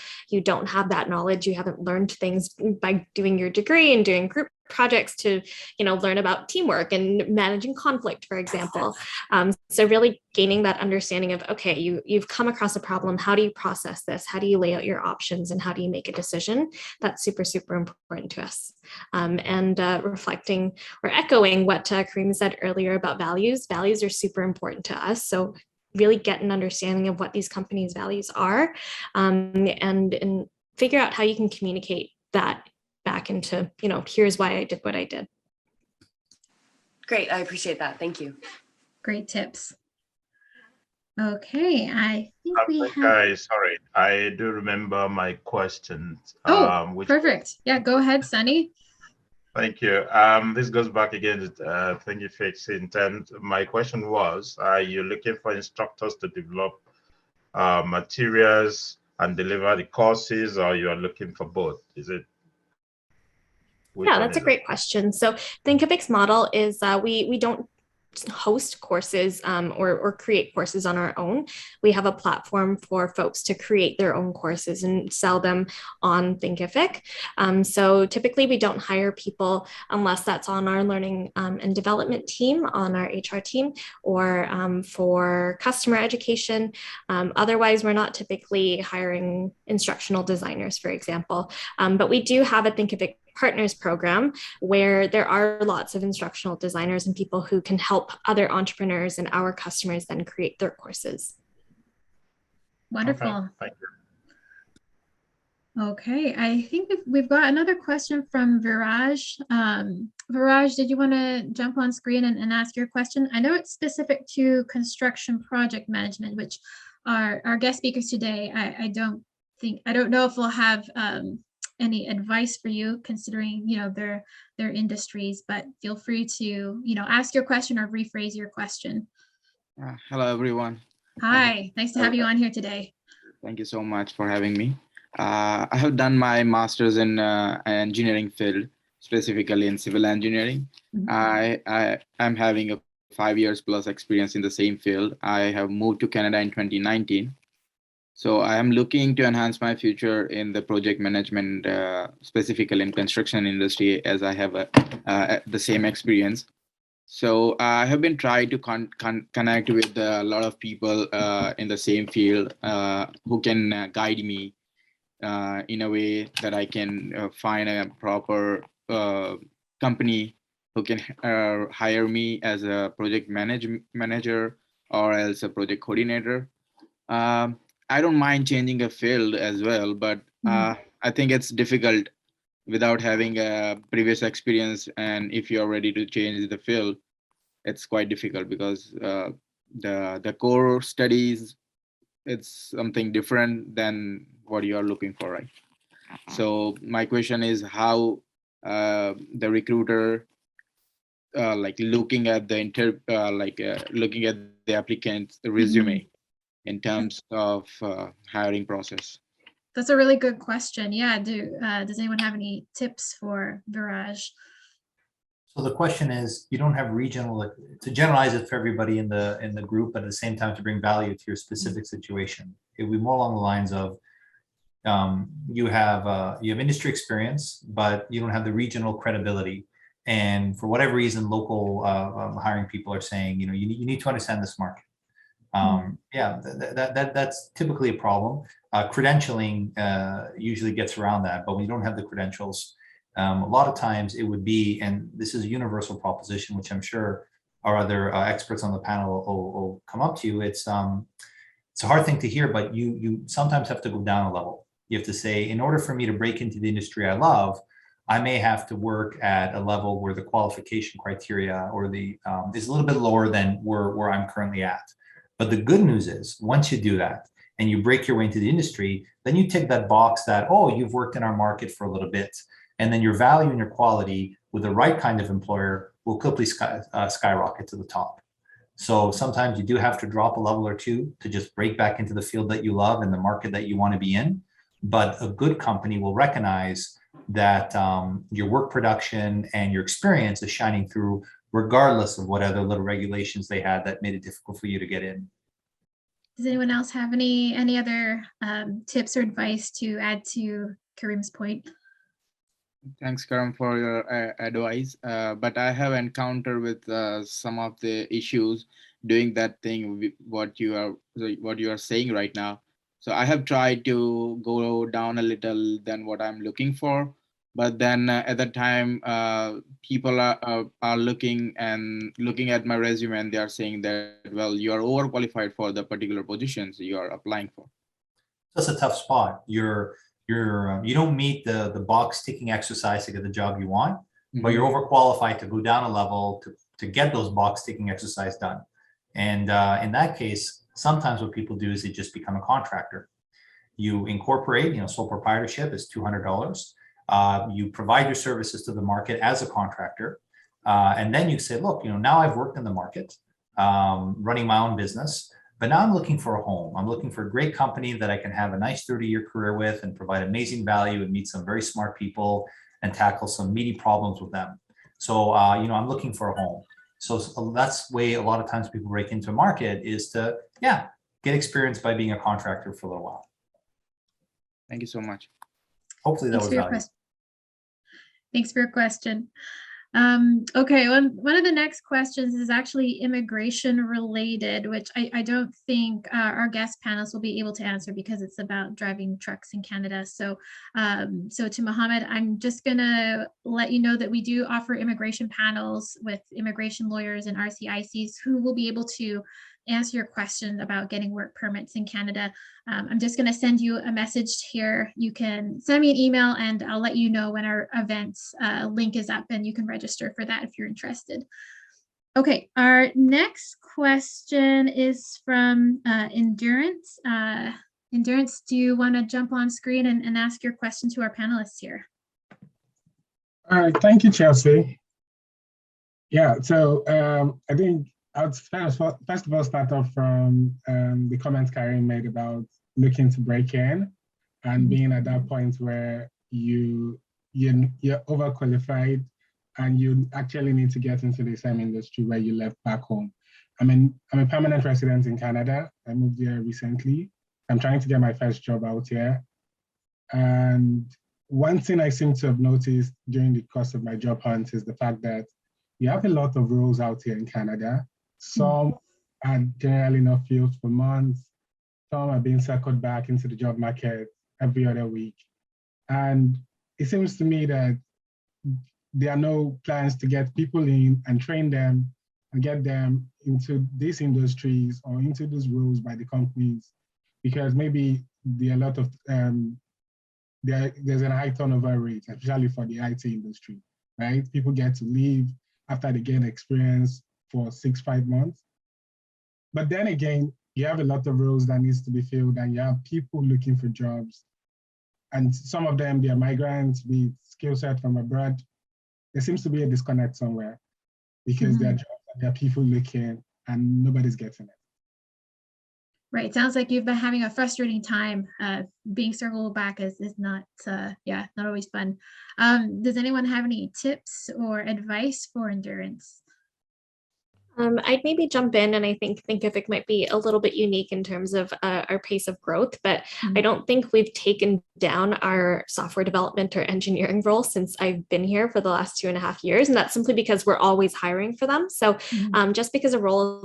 don't have that knowledge. You haven't learned things by doing your degree and doing group projects to, learn about teamwork and managing conflict, for example. So really gaining that understanding of, okay, you've come across a problem. How do you process this? How do you lay out your options and how do you make a decision? That's super, super important to us. And reflecting or echoing what Kareem said earlier about values. Values are super important to us. So really get an understanding of what these companies' values are, and figure out how you can communicate that back into, here's why I did what I did. Great, I appreciate that. Thank you. Great tips. Okay, I think sorry, I do remember my question. Perfect. Yeah, go ahead, Sunny. Thank you. This goes back again to Thinkific's intent. My question was, are you looking for instructors to develop materials and deliver the courses, or you are looking for both? Yeah, that's a great question. So Thinkific's model is we don't host courses or create courses on our own. We have a platform for folks to create their own courses and sell them on Thinkific. So typically we don't hire people unless that's on our learning and development team, on our HR team, or for customer education. Otherwise, we're not typically hiring instructional designers, for example. But we do have a Thinkific Partners program where there are lots of instructional designers and people who can help other entrepreneurs and our customers then create their courses. Wonderful. Okay, thank you. Okay, I think we've got another question from Viraj. Viraj, did you want to jump on screen and ask your question? I know it's specific to construction project management, which our guest speakers today, I don't know if we'll have any advice for you, considering their industries, but feel free to ask your question or rephrase your question. Hello everyone. Hi, nice to have you on here today. Thank you so much for having me. I have done my master's in engineering field, specifically in civil engineering. I'm having a 5 years plus experience in the same field. I have moved to Canada in 2019. So I am looking to enhance my future in the project management, specifically in construction industry, as I have the same experience. So I have been trying to connect with a lot of people in the same field who can guide me in a way that I can find a proper company who can hire me as a project manager or as a project coordinator. I don't mind changing a field as well, but I think it's difficult without having a previous experience. And if you're ready to change the field, it's quite difficult because the core studies, it's something different than what you are looking for, right? So my question is how the recruiter looking at the looking at the applicant's resume in terms of hiring process? That's a really good question. Yeah, does anyone have any tips for Viraj? So the question is, you don't have regional, to generalize it for everybody in the group, but at the same time to bring value to your specific situation. It would be more along the lines of you have industry experience, but you don't have the regional credibility. And for whatever reason, local hiring people are saying, you need to understand this market. That's typically a problem. Credentialing usually gets around that, but when you don't have the credentials, A lot of times it would be, and this is a universal proposition, which I'm sure our other experts on the panel will come up to you. It's a hard thing to hear, but you sometimes have to go down a level. You have to say, in order for me to break into the industry I love, I may have to work at a level where the qualification criteria or the is a little bit lower than where I'm currently at. But the good news is, once you do that and you break your way into the industry, then you tick that box that, oh, you've worked in our market for a little bit. And then your value and your quality with the right kind of employer will quickly skyrocket to the top. So sometimes you do have to drop a level or two to just break back into the field that you love and the market that you want to be in. But a good company will recognize that your work production and your experience is shining through, regardless of what other little regulations they had that made it difficult for you to get in. Does anyone else have any other tips or advice to add to Karim's point? Thanks, Karim, for your advice. But I have encountered with some of the issues doing that thing, what you are saying right now. So I have tried to go down a little than what I'm looking for, but then at the time, people are looking at my resume and they are saying that, well, you are overqualified for the particular positions you are applying for. That's a tough spot. You don't meet the box ticking exercise to get the job you want, but you're overqualified to go down a level to get those box ticking exercise done. And in that case, sometimes what people do is they just become a contractor. You incorporate, sole proprietorship is $200. You provide your services to the market as a contractor. And then you say, look, now I've worked in the market, running my own business. But now I'm looking for a home. I'm looking for a great company that I can have a nice 30-year career with and provide amazing value and meet some very smart people and tackle some meaty problems with them. So, I'm looking for a home. So that's the way a lot of times people break into a market is to, get experience by being a contractor for a little while. Thank you so much. Hopefully that was valuable. Thanks for your question. Okay, one of the next questions is actually immigration related, which I don't think our guest panelists will be able to answer because it's about driving trucks in Canada. So to Mohammed, I'm just gonna let you know that we do offer immigration panels with immigration lawyers and RCICs who will be able to answer your question about getting work permits in Canada. I'm just going to send you a message here. You can send me an email and I'll let you know when our event link is up and you can register for that if you're interested. Okay, our next question is from Endurance. Endurance, do you want to jump on screen and ask your question to our panelists here? All right, thank you, Chelsea. Yeah, so I think I'll first of all start off from the comments Karim made about looking to break in and being at that point where you're overqualified and you actually need to get into the same industry where you left back home. I'm a permanent resident in Canada. I moved here recently. I'm trying to get my first job out here. And one thing I seem to have noticed during the course of my job hunt is the fact that you have a lot of roles out here in Canada. Some are generally not filled for months. Some are being circled back into the job market every other week. And it seems to me that there are no plans to get people in and train them and get them into these industries or into those roles by the companies, because maybe there are a lot of, there's a high turnover rate, especially for the IT industry, right? People get to leave after they gain experience for 6-5 months. But then again, you have a lot of roles that needs to be filled and you have people looking for jobs. And some of them, they're migrants with skill set from abroad. There seems to be a disconnect somewhere because there are jobs and there are people looking and nobody's getting it. Right, sounds like you've been having a frustrating time. Being circled back is not, not always fun. Does anyone have any tips or advice for Endurance? I'd maybe jump in, and I think Thinkific might be a little bit unique in terms of our pace of growth, but I don't think we've taken down our software development or engineering role since I've been here for the last 2.5 years. And that's simply because we're always hiring for them. So just because a role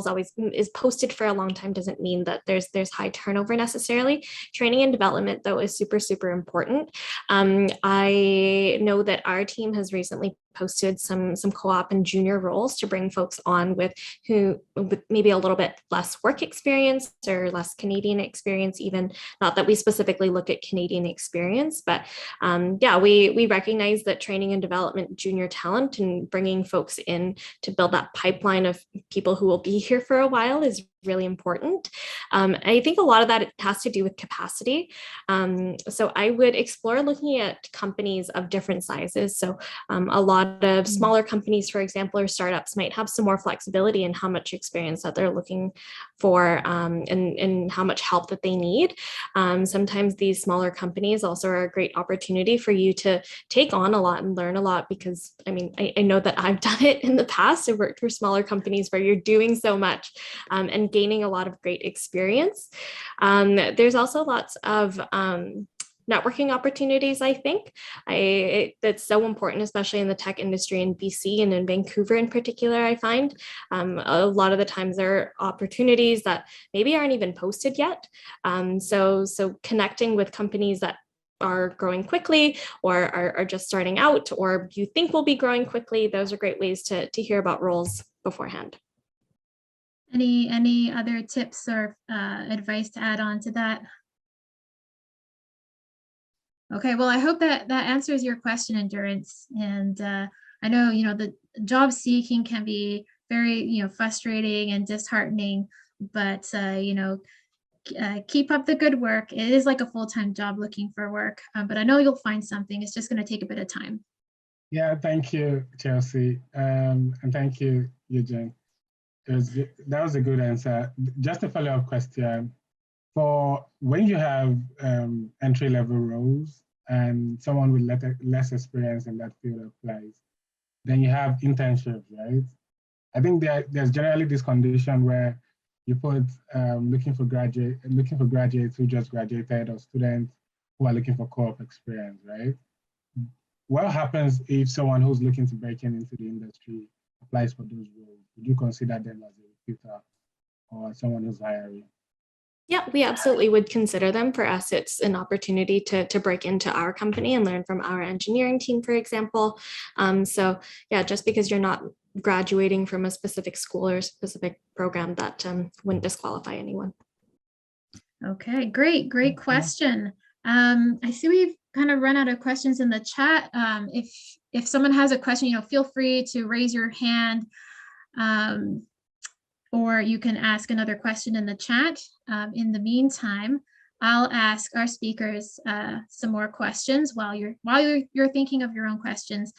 is posted for a long time doesn't mean that there's high turnover necessarily. Training and development, though, is super, super important. I know that our team has recently posted some co-op and junior roles to bring folks on with maybe a little bit less work experience or less Canadian experience, even not that we specifically look at Canadian experience, but we recognize that training and development junior talent and bringing folks in to build that pipeline of people who will be here for a while is really important. I think a lot of that has to do with capacity. So I would explore looking at companies of different sizes. So a lot of smaller companies, for example, or startups might have some more flexibility in how much experience that they're looking for and how much help that they need. Sometimes these smaller companies also are a great opportunity for you to take on a lot and learn a lot, because I know that I've done it in the past. I've worked for smaller companies where you're doing so much and gaining a lot of great experience. There's also lots of networking opportunities, I think. That's so important, especially in the tech industry in BC and in Vancouver in particular, I find. A lot of the times there are opportunities that maybe aren't even posted yet. So connecting with companies that are growing quickly or are just starting out or you think will be growing quickly, those are great ways to hear about roles beforehand. Any other tips or advice to add on to that? Okay, well, I hope that answers your question, Endurance. And I know, the job seeking can be very, frustrating and disheartening, but, keep up the good work. It is like a full-time job looking for work, but I know you'll find something. It's just going to take a bit of time. Yeah, thank you, Chelsea. And thank you, Eugene. That was a good answer. Just a follow-up question. For when you have entry-level roles and someone with less experience in that field applies, then you have internships, right? I think there's generally this condition where you put looking for graduates who just graduated or students who are looking for co-op experience, right? What happens if someone who's looking to break into the industry applies for those roles? Would you consider them as a recruiter or someone who's hiring? Yeah, we absolutely would consider them. For us, it's an opportunity to break into our company and learn from our engineering team, for example. So yeah, just because you're not graduating from a specific school or specific program, that wouldn't disqualify anyone. Okay, great question. I see we've kind of run out of questions in the chat. If someone has a question, feel free to raise your hand. Or you can ask another question in the chat. In the meantime, I'll ask our speakers some more questions while you're thinking of your own questions.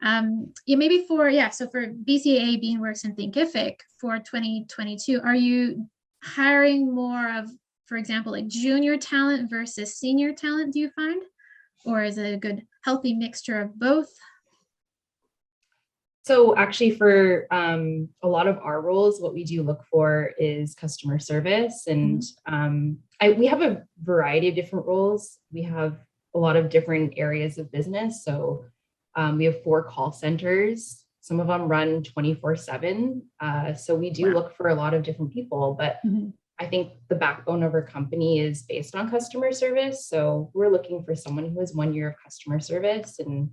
Maybe for BCAA, Beanworks, and Thinkific for 2022, are you hiring more of, for example, like junior talent versus senior talent, do you find? Or is it a good, healthy mixture of both? So actually for a lot of our roles, what we do look for is customer service. And we have a variety of different roles. We have a lot of different areas of business. So we have 4 call centers. Some of them run 24/7. So we do look for a lot of different people, but I think the backbone of our company is based on customer service. So we're looking for someone who has 1 year of customer service, and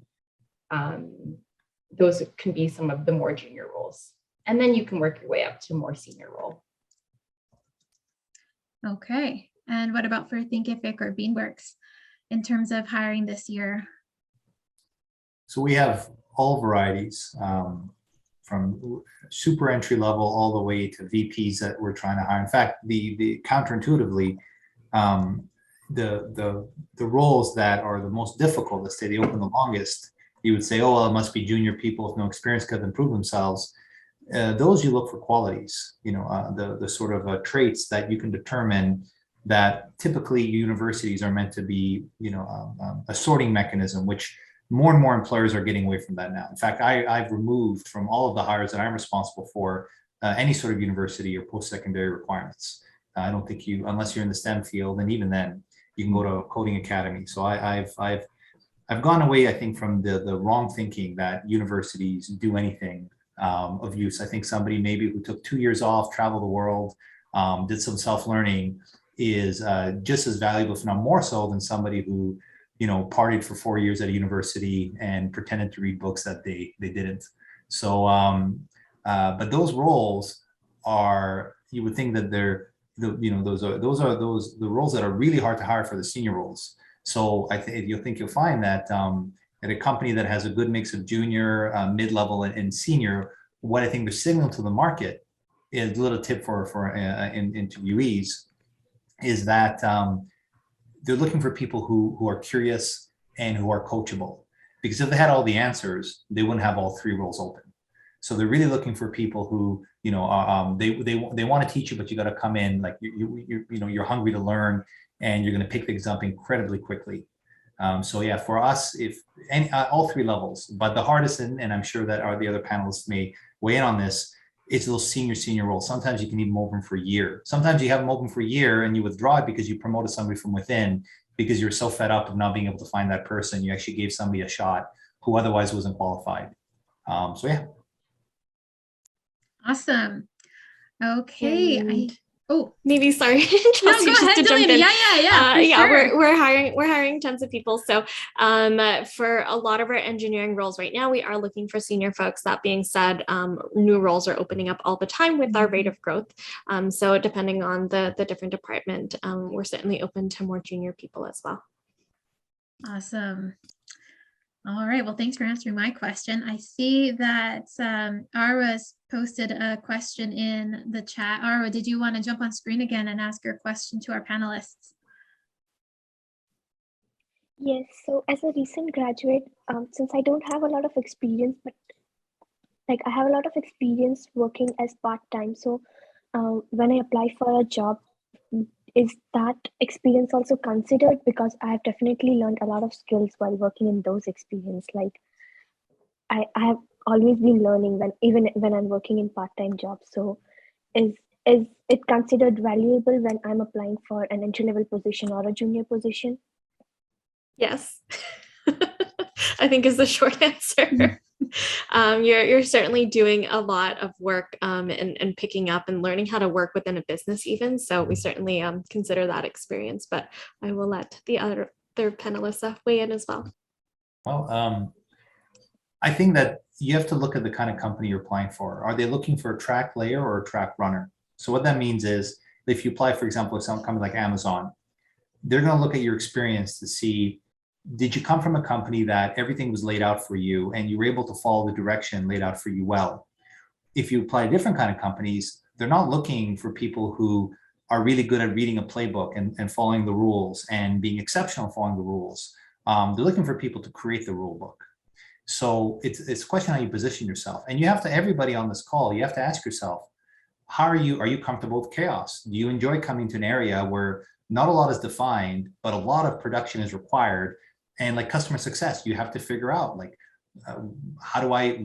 those can be some of the more junior roles. And then you can work your way up to a more senior role. Okay. And what about for Thinkific or Beanworks in terms of hiring this year? So we have all varieties, from super entry level all the way to VPs that we're trying to hire. In fact, the counterintuitively, the roles that are the most difficult, let's say they open the longest, you would say, oh, well, it must be junior people with no experience could improve themselves. Those you look for qualities, the sort of traits that you can determine that typically universities are meant to be, a sorting mechanism, which more and more employers are getting away from that now. In fact, I've removed from all of the hires that I'm responsible for any sort of university or post-secondary requirements. I don't think unless you're in the STEM field, and even then, you can go to a coding academy. So I've gone away, I think, from the wrong thinking that universities do anything of use. I think somebody maybe who took 2 years off, traveled the world, did some self-learning is just as valuable, if not more so, than somebody who, partied for 4 years at a university and pretended to read books that they didn't. So, but those roles are, you would think that they're, those are the roles that are really hard to hire for the senior roles. So I think you'll find that at a company that has a good mix of junior, mid-level, and senior, what I think they're signaling to the market is a little tip for interviewees is that they're looking for people who are curious and who are coachable. Because if they had all the answers, they wouldn't have all 3 roles open. So they're really looking for people who, they want to teach you, but you got to come in like you're hungry to learn, and you're going to pick things up incredibly quickly. So yeah, for us, if all 3 levels, but the hardest, and I'm sure that the other panelists may weigh in on this, it's those senior roles. Sometimes you can even open for a year. Sometimes you have them open for a year and you withdraw it because you promoted somebody from within because you're so fed up of not being able to find that person. You actually gave somebody a shot who otherwise wasn't qualified. So yeah. Awesome. Okay. Maybe, sorry, Chelsea, no, go just ahead, to jump in. Sure. We're hiring tons of people. So for a lot of our engineering roles right now, we are looking for senior folks. That being said, new roles are opening up all the time with our rate of growth. So depending on the different department, we're certainly open to more junior people as well. Awesome. All right, well, thanks for answering my question. I see that Arwa's posted a question in the chat. Arwa, did you want to jump on screen again and ask your question to our panelists? Yes, so as a recent graduate, since I don't have a lot of experience, but like I have a lot of experience working as part-time. So when I apply for a job, is that experience also considered? Because I have definitely learned a lot of skills while working in those experiences. Like I have always been learning even when I'm working in part-time jobs. So is it considered valuable when I'm applying for an entry-level position or a junior position? Yes, I think is the short answer. You're certainly doing a lot of work and picking up and learning how to work within a business even. So we certainly consider that experience, but I will let the other panelists weigh in as well. Well, I think that you have to look at the kind of company you're applying for. Are they looking for a track layer or a track runner? So what that means is if you apply, for example, to some company like Amazon, they're going to look at your experience to see, did you come from a company that everything was laid out for you and you were able to follow the direction laid out for you well? If you apply to different kind of companies, they're not looking for people who are really good at reading a playbook and following the rules and being exceptional following the rules. They're looking for people to create the rule book. So it's a question how you position yourself. And you have to, everybody on this call, you have to ask yourself, are you comfortable with chaos? Do you enjoy coming to an area where not a lot is defined, but a lot of production is required? And like customer success, you have to figure out like, how do I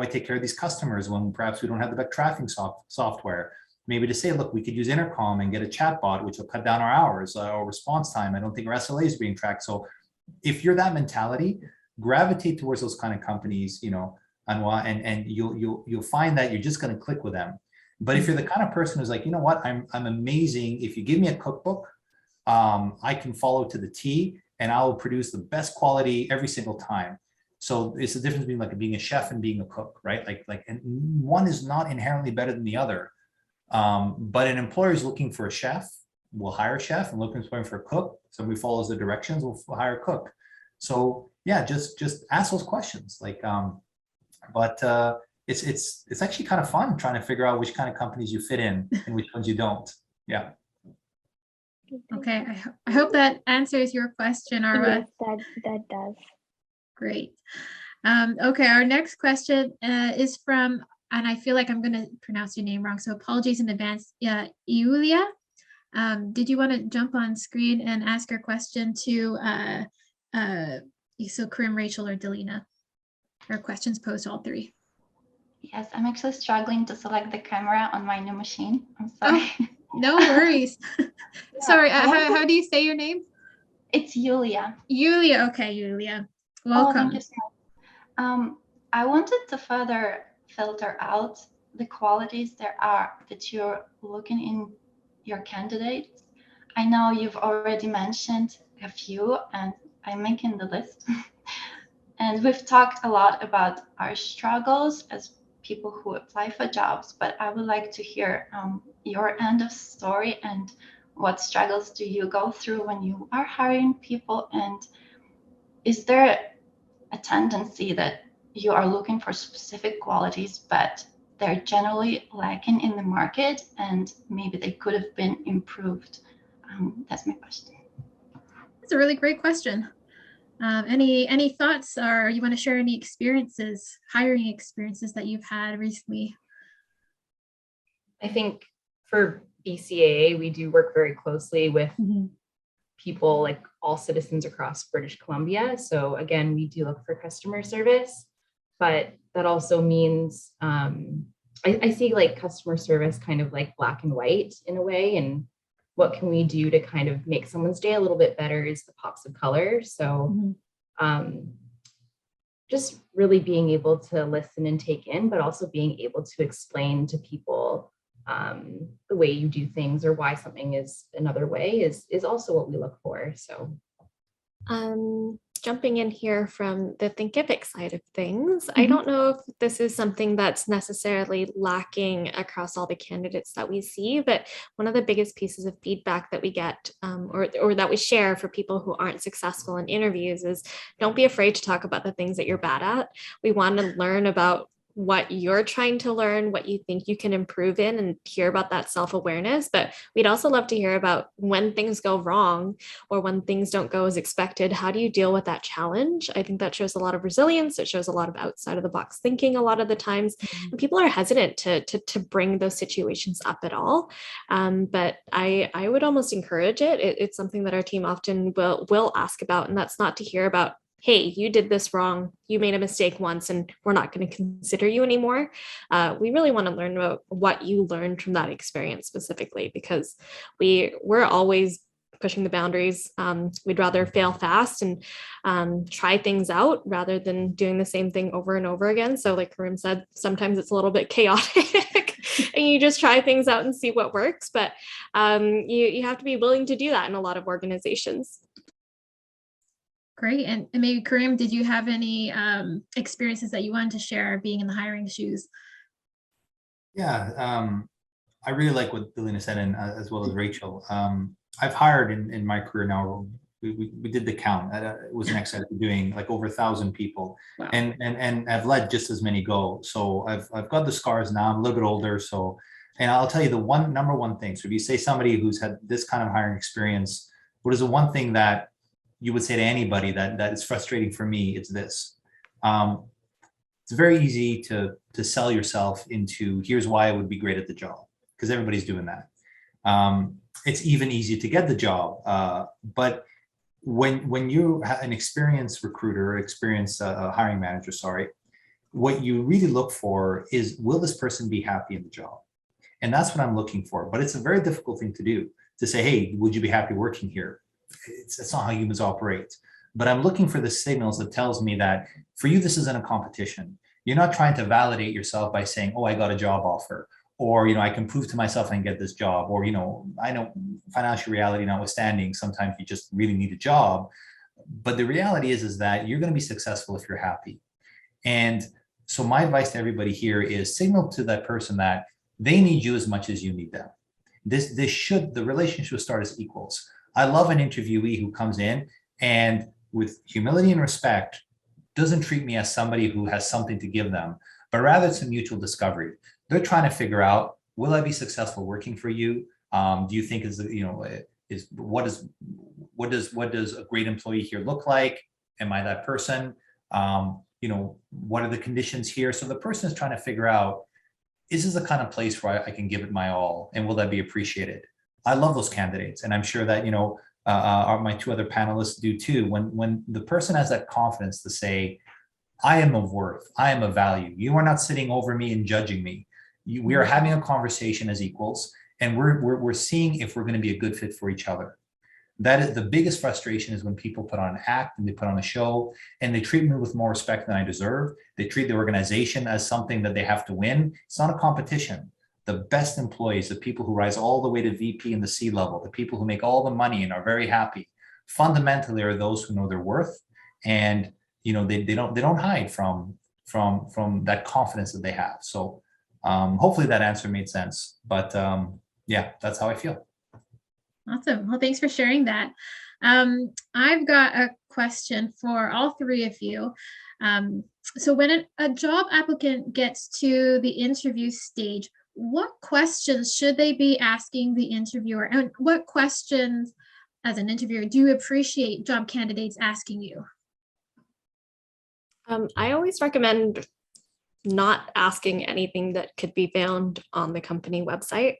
take care of these customers when perhaps we don't have the best tracking software? Maybe to say, look, we could use intercom and get a chatbot, which will cut down our hours or response time. I don't think our SLA is being tracked. So if you're that mentality, gravitate towards those kind of companies, Anwa, and you'll find that you're just going to click with them. But if you're the kind of person who's like, you know what, I'm amazing. If you give me a cookbook, I can follow to the T and I'll produce the best quality every single time. So it's the difference between like being a chef and being a cook, right? And one is not inherently better than the other. But an employer is looking for a chef, we'll hire a chef, and looking for a cook. Somebody follows the directions, we'll hire a cook. So yeah, just ask those questions. It's actually kind of fun trying to figure out which kind of companies you fit in and which ones you don't. Yeah. Okay, I hope that answers your question, Arwa. Yes, that does. Great. Okay, our next question is from, and I feel like I'm going to pronounce your name wrong, so apologies in advance. Iulia, did you want to jump on screen and ask your question to so Karim, Rachel, or Delina? Our questions posed all 3. Yes, I'm actually struggling to select the camera on my new machine. I'm sorry. Oh, no worries. Sorry, how do you say your name? It's Yulia. Yulia, okay, Yulia. Oh, Welcome. thank you so much. I wanted to further filter out the qualities there are that you're looking in your candidates. I know you've already mentioned a few, and I'm making the list. And we've talked a lot about our struggles as people who apply for jobs, but I would like to hear your end of story and what struggles do you go through when you are hiring people? And is there a tendency that you are looking for specific qualities, but they're generally lacking in the market and maybe they could have been improved? That's my question. That's a really great question. Any thoughts, or you want to share any experiences, hiring experiences that you've had recently? I think for BCAA, we do work very closely with people, like all citizens across British Columbia. So again, we do look for customer service, but that also means I see like customer service kind of like black and white in a way, and what can we do to kind of make someone's day a little bit better is the pops of color. So just really being able to listen and take in, but also being able to explain to people the way you do things or why something is another way is also what we look for. So jumping in here from the Thinkific side of things, I don't know if this is something that's necessarily lacking across all the candidates that we see, but one of the biggest pieces of feedback that we get or that we share for people who aren't successful in interviews is don't be afraid to talk about the things that you're bad at. We want to learn about what you're trying to learn, what you think you can improve in, and hear about that self-awareness. But we'd also love to hear about when things go wrong or when things don't go as expected. How do you deal with that challenge? I think that shows a lot of resilience. It shows a lot of outside of the box thinking a lot of the times. And people are hesitant to bring those situations up at all. But I would almost encourage it. It's something that our team often will ask about, and that's not to hear about, hey, you did this wrong, you made a mistake once, and we're not going to consider you anymore. We really want to learn about what you learned from that experience specifically, because we're always pushing the boundaries. We'd rather fail fast and try things out rather than doing the same thing over and over again. So like Karim said, sometimes it's a little bit chaotic and you just try things out and see what works. But you have to be willing to do that in a lot of organizations. Great. And maybe Karim, did you have any experiences that you wanted to share being in the hiring shoes? Yeah, I really like what Delina said, and as well as Rachel. I've hired in my career now, we did the count. It was an exercise doing like over 1,000 people. Wow. And I've let just as many go. So I've got the scars now. I'm a little bit older. So, and I'll tell you the number one thing. So if you say somebody who's had this kind of hiring experience, what is the one thing that you would say to anybody that is frustrating for me? It's this. It's very easy to sell yourself into, here's why I would be great at the job, because everybody's doing that. It's even easy to get the job. But when you have an experienced recruiter, experienced hiring manager, what you really look for is, will this person be happy in the job? And that's what I'm looking for. But it's a very difficult thing to do, to say, hey, would you be happy working here? It's not how humans operate. But I'm looking for the signals that tells me that for you, this isn't a competition. You're not trying to validate yourself by saying, oh, I got a job offer, or, I can prove to myself I can get this job, or, I know financial reality notwithstanding, sometimes you just really need a job. But the reality is that you're going to be successful if you're happy. And so my advice to everybody here is signal to that person that they need you as much as you need them. The relationship should start as equals. I love an interviewee who comes in and with humility and respect doesn't treat me as somebody who has something to give them, but rather it's a mutual discovery. They're trying to figure out, will I be successful working for you? Do you think what does a great employee here look like? Am I that person? What are the conditions here? So the person is trying to figure out, is this the kind of place where I can give it my all, and will that be appreciated? I love those candidates, and I'm sure that my two other panelists do too. When the person has that confidence to say, I am of worth, I am of value. You are not sitting over me and judging me. We are having a conversation as equals, and we're seeing if we're going to be a good fit for each other. that is the biggest frustration, is when people put on an act and they put on a show and they treat me with more respect than I deserve. They treat the organization as something that they have to win. It's not a competition. The best employees, the people who rise all the way to VP and the C level, the people who make all the money and are very happy, fundamentally are those who know their worth. And they don't hide from that confidence that they have. So hopefully that answer made sense. But yeah, that's how I feel. Awesome. Well, thanks for sharing that. I've got a question for all three of you. So when a job applicant gets to the interview stage, what questions should they be asking the interviewer? And what questions, as an interviewer, do you appreciate job candidates asking you? I always recommend not asking anything that could be found on the company website.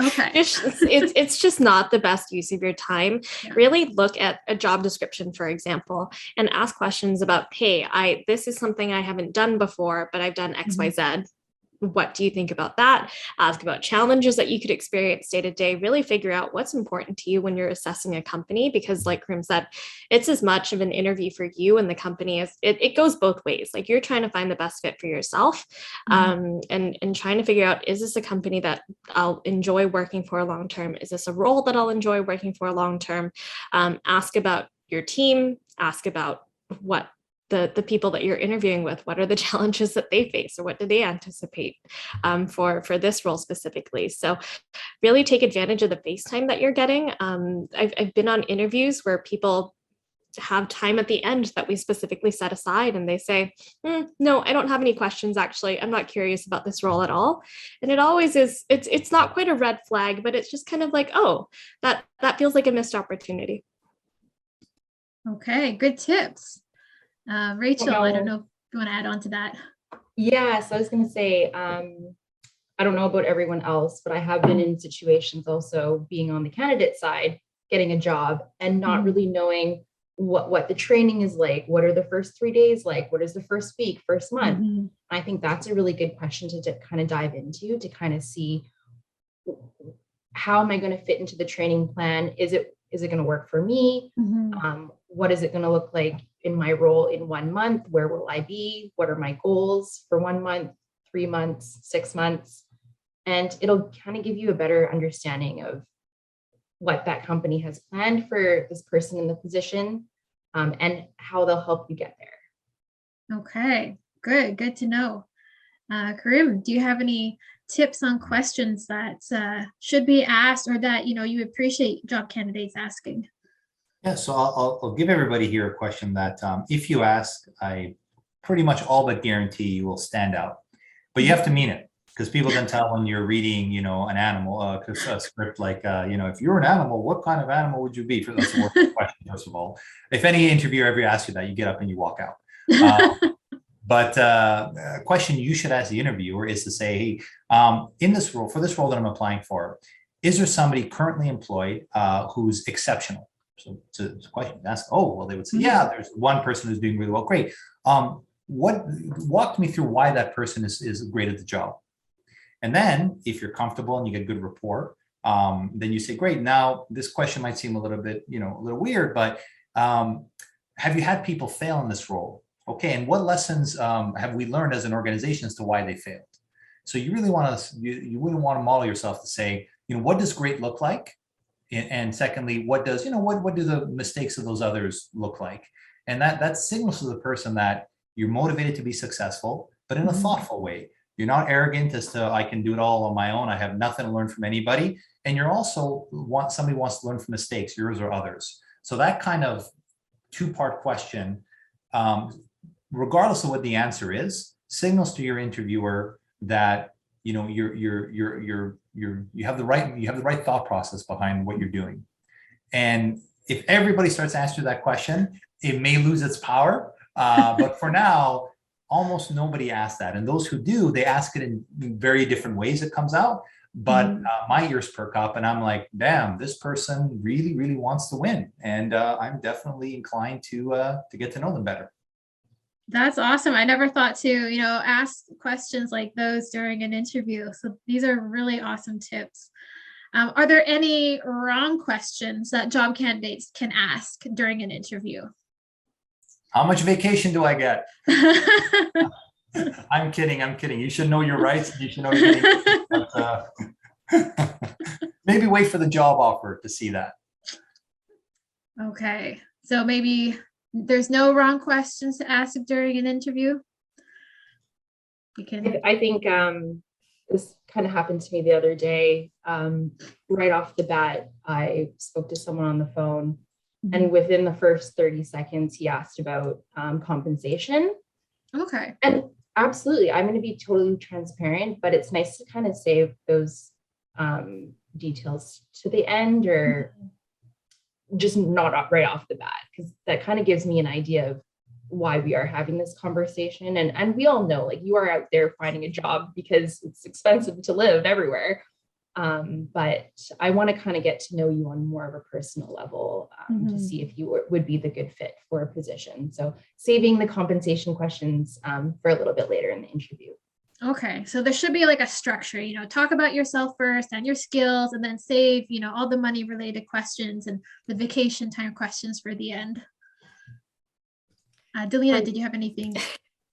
Okay. It's just not the best use of your time. Yeah. Really look at a job description, for example, and ask questions about, hey, this is something I haven't done before, but I've done X, Y, Z. What do you think about that? Ask about challenges that you could experience day to day. Really figure out what's important to you when you're assessing a company, because like Karim said, it's as much of an interview for you and the company as it goes both ways. Like, you're trying to find the best fit for yourself, and trying to figure out, is this a company that I'll enjoy working for long term? Is this a role that I'll enjoy working for long term? Ask about your team. Ask about what the people that you're interviewing with, what are the challenges that they face, or what do they anticipate for this role specifically. So really take advantage of the face time that you're getting. I've been on interviews where people have time at the end that we specifically set aside, and they say, no, I don't have any questions, actually. I'm not curious about this role at all. And it always is, it's not quite a red flag, but it's just kind of like, oh, that feels like a missed opportunity. Okay, good tips. Rachel, I don't know if you want to add on to that. Yeah, so I was going to say, I don't know about everyone else, but I have been in situations also being on the candidate side, getting a job and not really knowing what the training is like. What are the first 3 days like? What is the first week, first month? I think that's a really good question to kind of dive into, to kind of see, how am I going to fit into the training plan? Is it going to work for me? What is it going to look like in my role in 1 month? Where will I be? What are my goals for 1 month, 3 months, 6 months? And it'll kind of give you a better understanding of what that company has planned for this person in the position, and how they'll help you get there. Okay, good to know. Karim, do you have any tips on questions that should be asked, or that you appreciate job candidates asking? Yeah, so I'll give everybody here a question that if you ask, I pretty much all but guarantee you will stand out. But you have to mean it, because people can tell when you're reading, an animal, a script like, if you're an animal, what kind of animal would you be? That's the worst question, first of all. If any interviewer ever asks you that, you get up and you walk out. But a question you should ask the interviewer is to say, hey, in this role, for this role that I'm applying for, is there somebody currently employed who's exceptional? So it's a question to ask. Oh, well, they would say, yeah, there's one person who's doing really well. Great. Walk me through why that person is great at the job. And then if you're comfortable and you get good rapport, then you say, great. Now this question might seem a little bit, a little weird, but have you had people fail in this role? Okay, and what lessons have we learned as an organization as to why they failed? So you really want to, you wouldn't want to model yourself to say, what does great look like? And secondly, what does, what do the mistakes of those others look like? And that signals to the person that you're motivated to be successful, but in a thoughtful way. You're not arrogant as to, I can do it all on my own. I have nothing to learn from anybody. And you're also somebody wants to learn from mistakes, yours or others. So that kind of two-part question, regardless of what the answer is, signals to your interviewer that you have the right thought process behind what you're doing. And if everybody starts answering that question, it may lose its power. But for now, almost nobody asks that. And those who do, they ask it in very different ways. It comes out. But my ears perk up and I'm like, damn, this person really, really wants to win. And I'm definitely inclined to get to know them better. That's awesome. I never thought to, ask questions like those during an interview. So these are really awesome tips. Are there any wrong questions that job candidates can ask during an interview? How much vacation do I get? I'm kidding. You should know your rights. You should know you're getting, but, maybe wait for the job offer to see that. Okay, so maybe there's no wrong questions to ask during an interview. You can. I think this kind of happened to me the other day. Right off the bat, I spoke to someone on the phone, and within the first 30 seconds, he asked about compensation. Okay. And absolutely, I'm going to be totally transparent, but it's nice to kind of save those details to the end, or just not right off the bat, because that kind of gives me an idea of why we are having this conversation. And we all know, like, you are out there finding a job because it's expensive to live everywhere. But I want to kind of get to know you on more of a personal level to see if you would be the good fit for a position. So saving the compensation questions for a little bit later in the interview. Okay, so there should be like a structure, talk about yourself first and your skills, and then save, all the money related questions and the vacation time questions for the end. Delina, did you have anything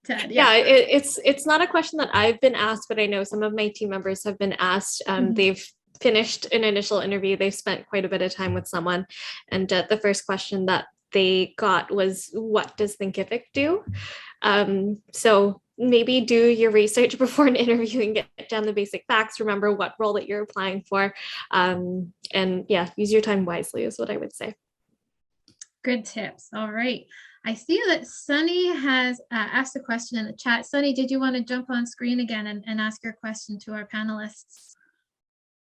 to add? Yeah, it's not a question that I've been asked, but I know some of my team members have been asked. They've finished an initial interview. They've spent quite a bit of time with someone. And the first question that they got was, what does Thinkific do? So maybe do your research before an interview and get down the basic facts. Remember what role that you're applying for. And yeah, use your time wisely is what I would say. Good tips. All right. I see that Sunny has asked a question in the chat. Sunny, did you want to jump on screen again and ask your question to our panelists?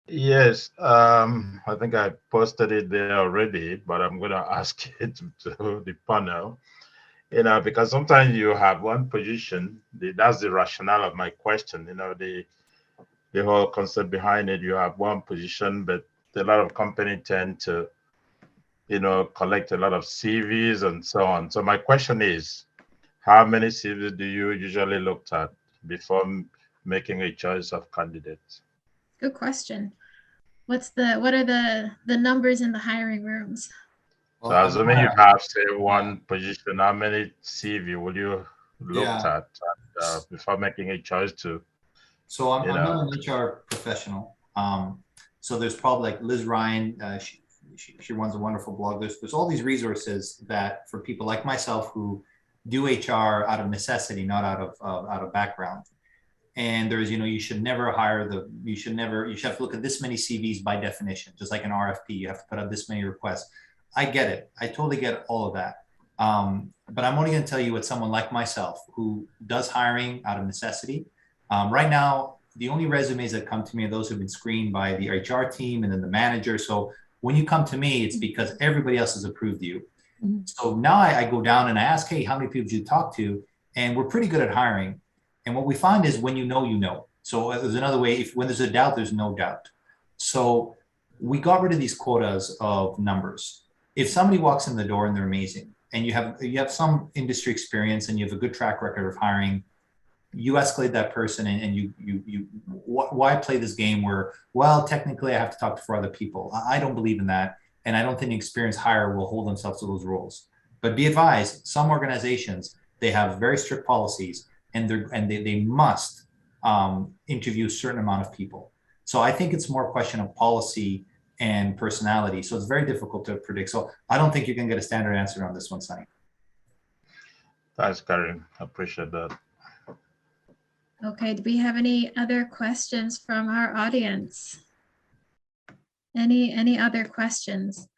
Yes, I think I posted it there already, but I'm going to ask it to the panel. Because sometimes you have one position, that's the rationale of my question, the whole concept behind it. You have one position, but a lot of companies tend to, collect a lot of CVs and so on. So my question is, how many CVs do you usually look at before making a choice of candidates? Good question. What are the numbers in the hiring rooms? So assuming you have, say, one position, how many CV will you look at before making a choice to? So I'm not an HR professional. So there's probably like Liz Ryan, she runs a wonderful blog. There's all these resources that for people like myself who do HR out of necessity, not out of background. And there's, you should never hire you should have to look at this many CVs by definition, just like an RFP, you have to put out this many requests. I get it. I totally get all of that. But I'm only going to tell you what someone like myself who does hiring out of necessity. Right now, the only resumes that come to me are those who've been screened by the HR team and then the manager. So when you come to me, it's because everybody else has approved you. So now I go down and I ask, hey, how many people did you talk to? And we're pretty good at hiring. And what we find is when you know. So there's another way, when there's a doubt, there's no doubt. So we got rid of these quotas of numbers. If somebody walks in the door and they're amazing, and you have some industry experience and you have a good track record of hiring, you escalate that person and why play this game where, well, technically I have to talk to 4 other people. I don't believe in that. And I don't think the experienced hire will hold themselves to those roles. But be advised, some organizations, they have very strict policies and they must interview a certain amount of people. So I think it's more a question of policy and personality. So it's very difficult to predict. So I don't think you can get a standard answer on this one, Sunny. Thanks, Karen. I appreciate that. Okay, do we have any other questions from our audience? Any other questions?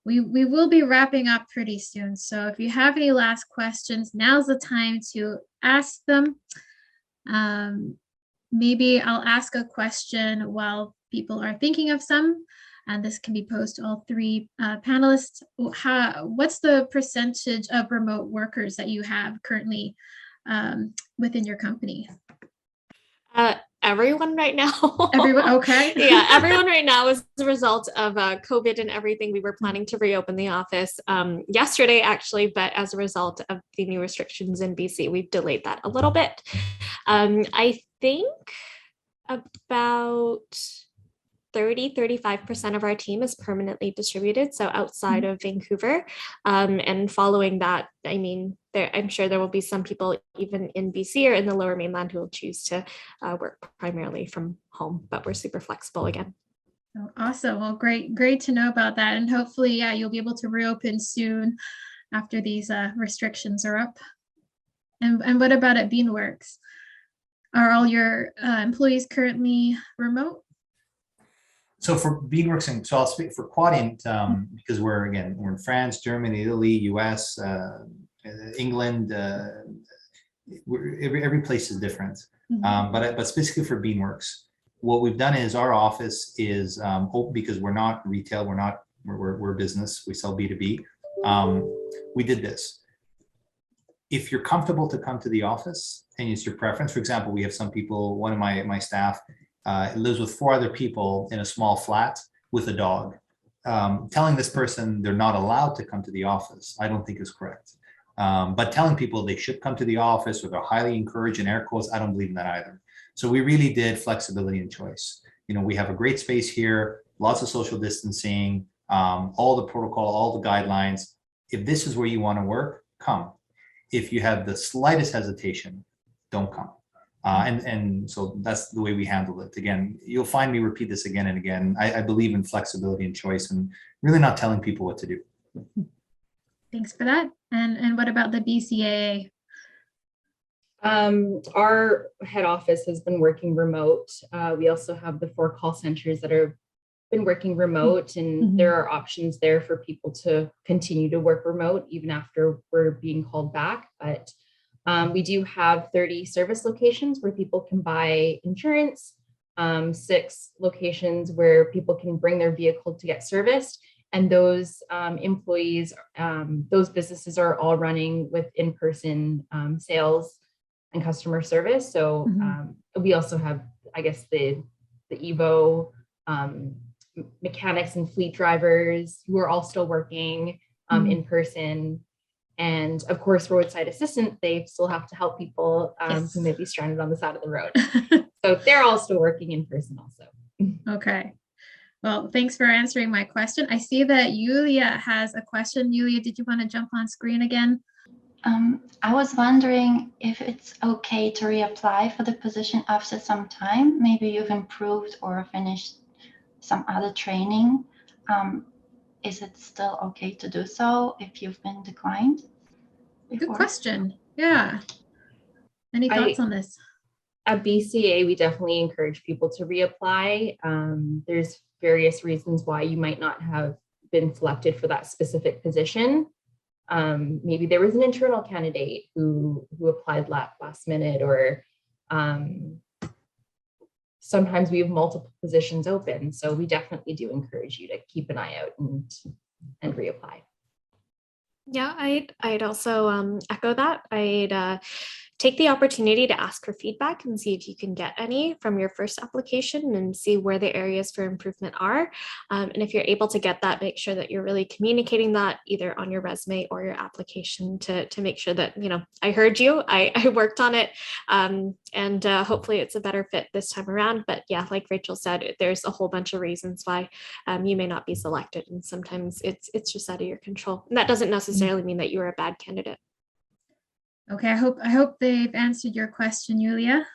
We will be wrapping up pretty soon. So if you have any last questions, now's the time to ask them. Maybe I'll ask a question while people are thinking of some, and this can be posed to all 3 panelists. What's the percentage of remote workers that you have currently within your company? Everyone right now. Everyone, okay. Yeah, everyone right now is the result of COVID and everything. We were planning to reopen the office yesterday, actually, but as a result of the new restrictions in BC, we've delayed that a little bit. I think about 35% of our team is permanently distributed, so outside of Vancouver. And following that, I mean, I'm sure there will be some people even in BC or in the Lower Mainland who will choose to work primarily from home, but we're super flexible again. Oh, awesome. Well, great to know about that. And hopefully, yeah, you'll be able to reopen soon after these restrictions are up. And what about at Beanworks? Are all your employees currently remote? So for Beanworks, and so I'll speak for Quadient because we're in France, Germany, Italy, US, England. Every place is different. But specifically for Beanworks, what we've done is our office is open because we're not retail, we're business, we sell B2B. We did this. If you're comfortable to come to the office and it's your preference, for example, we have some people, one of my staff lives with 4 other people in a small flat with a dog. Telling this person they're not allowed to come to the office, I don't think is correct. But telling people they should come to the office or they're highly encouraged in air quotes, I don't believe in that either. So we really did flexibility and choice. You know, we have a great space here, lots of social distancing, all the protocol, all the guidelines. If this is where you want to work, come. If you have the slightest hesitation, don't come. And so that's the way we handle it. Again, you'll find me repeat this again and again. I believe in flexibility and choice and really not telling people what to do. Thanks for that. And what about the BCAA? Our head office has been working remote. We also have the 4 call centers that have been working remote, and there are options there for people to continue to work remote even after we're being called back. But we do have 30 service locations where people can buy insurance, 6 locations where people can bring their vehicle to get serviced. And those employees, those businesses are all running with in-person sales and customer service. So we also have, I guess, the Evo mechanics and fleet drivers who are all still working in person. And of course, roadside assistant, they still have to help people who may be stranded on the side of the road. So they're all still working in person also. Okay. Well, thanks for answering my question. I see that Yulia has a question. Yulia, did you want to jump on screen again? I was wondering if it's okay to reapply for the position after some time. Maybe you've improved or finished some other training. Is it still okay to do so if you've been declined before? Good question. Yeah. Any thoughts on this? At BCAA, we definitely encourage people to reapply. There's various reasons why you might not have been selected for that specific position. Maybe there was an internal candidate who applied last minute, or sometimes we have multiple positions open. So we definitely do encourage you to keep an eye out and reapply. Yeah, I'd also echo that. I'd take the opportunity to ask for feedback and see if you can get any from your first application and see where the areas for improvement are. And if you're able to get that, make sure that you're really communicating that either on your resume or your application to make sure that, you know, I heard you, I worked on it, and hopefully it's a better fit this time around. But yeah, like Rachel said, there's a whole bunch of reasons why you may not be selected, and sometimes it's just out of your control. And that doesn't necessarily mean that you're a bad candidate. Okay, I hope they've answered your question, Yulia.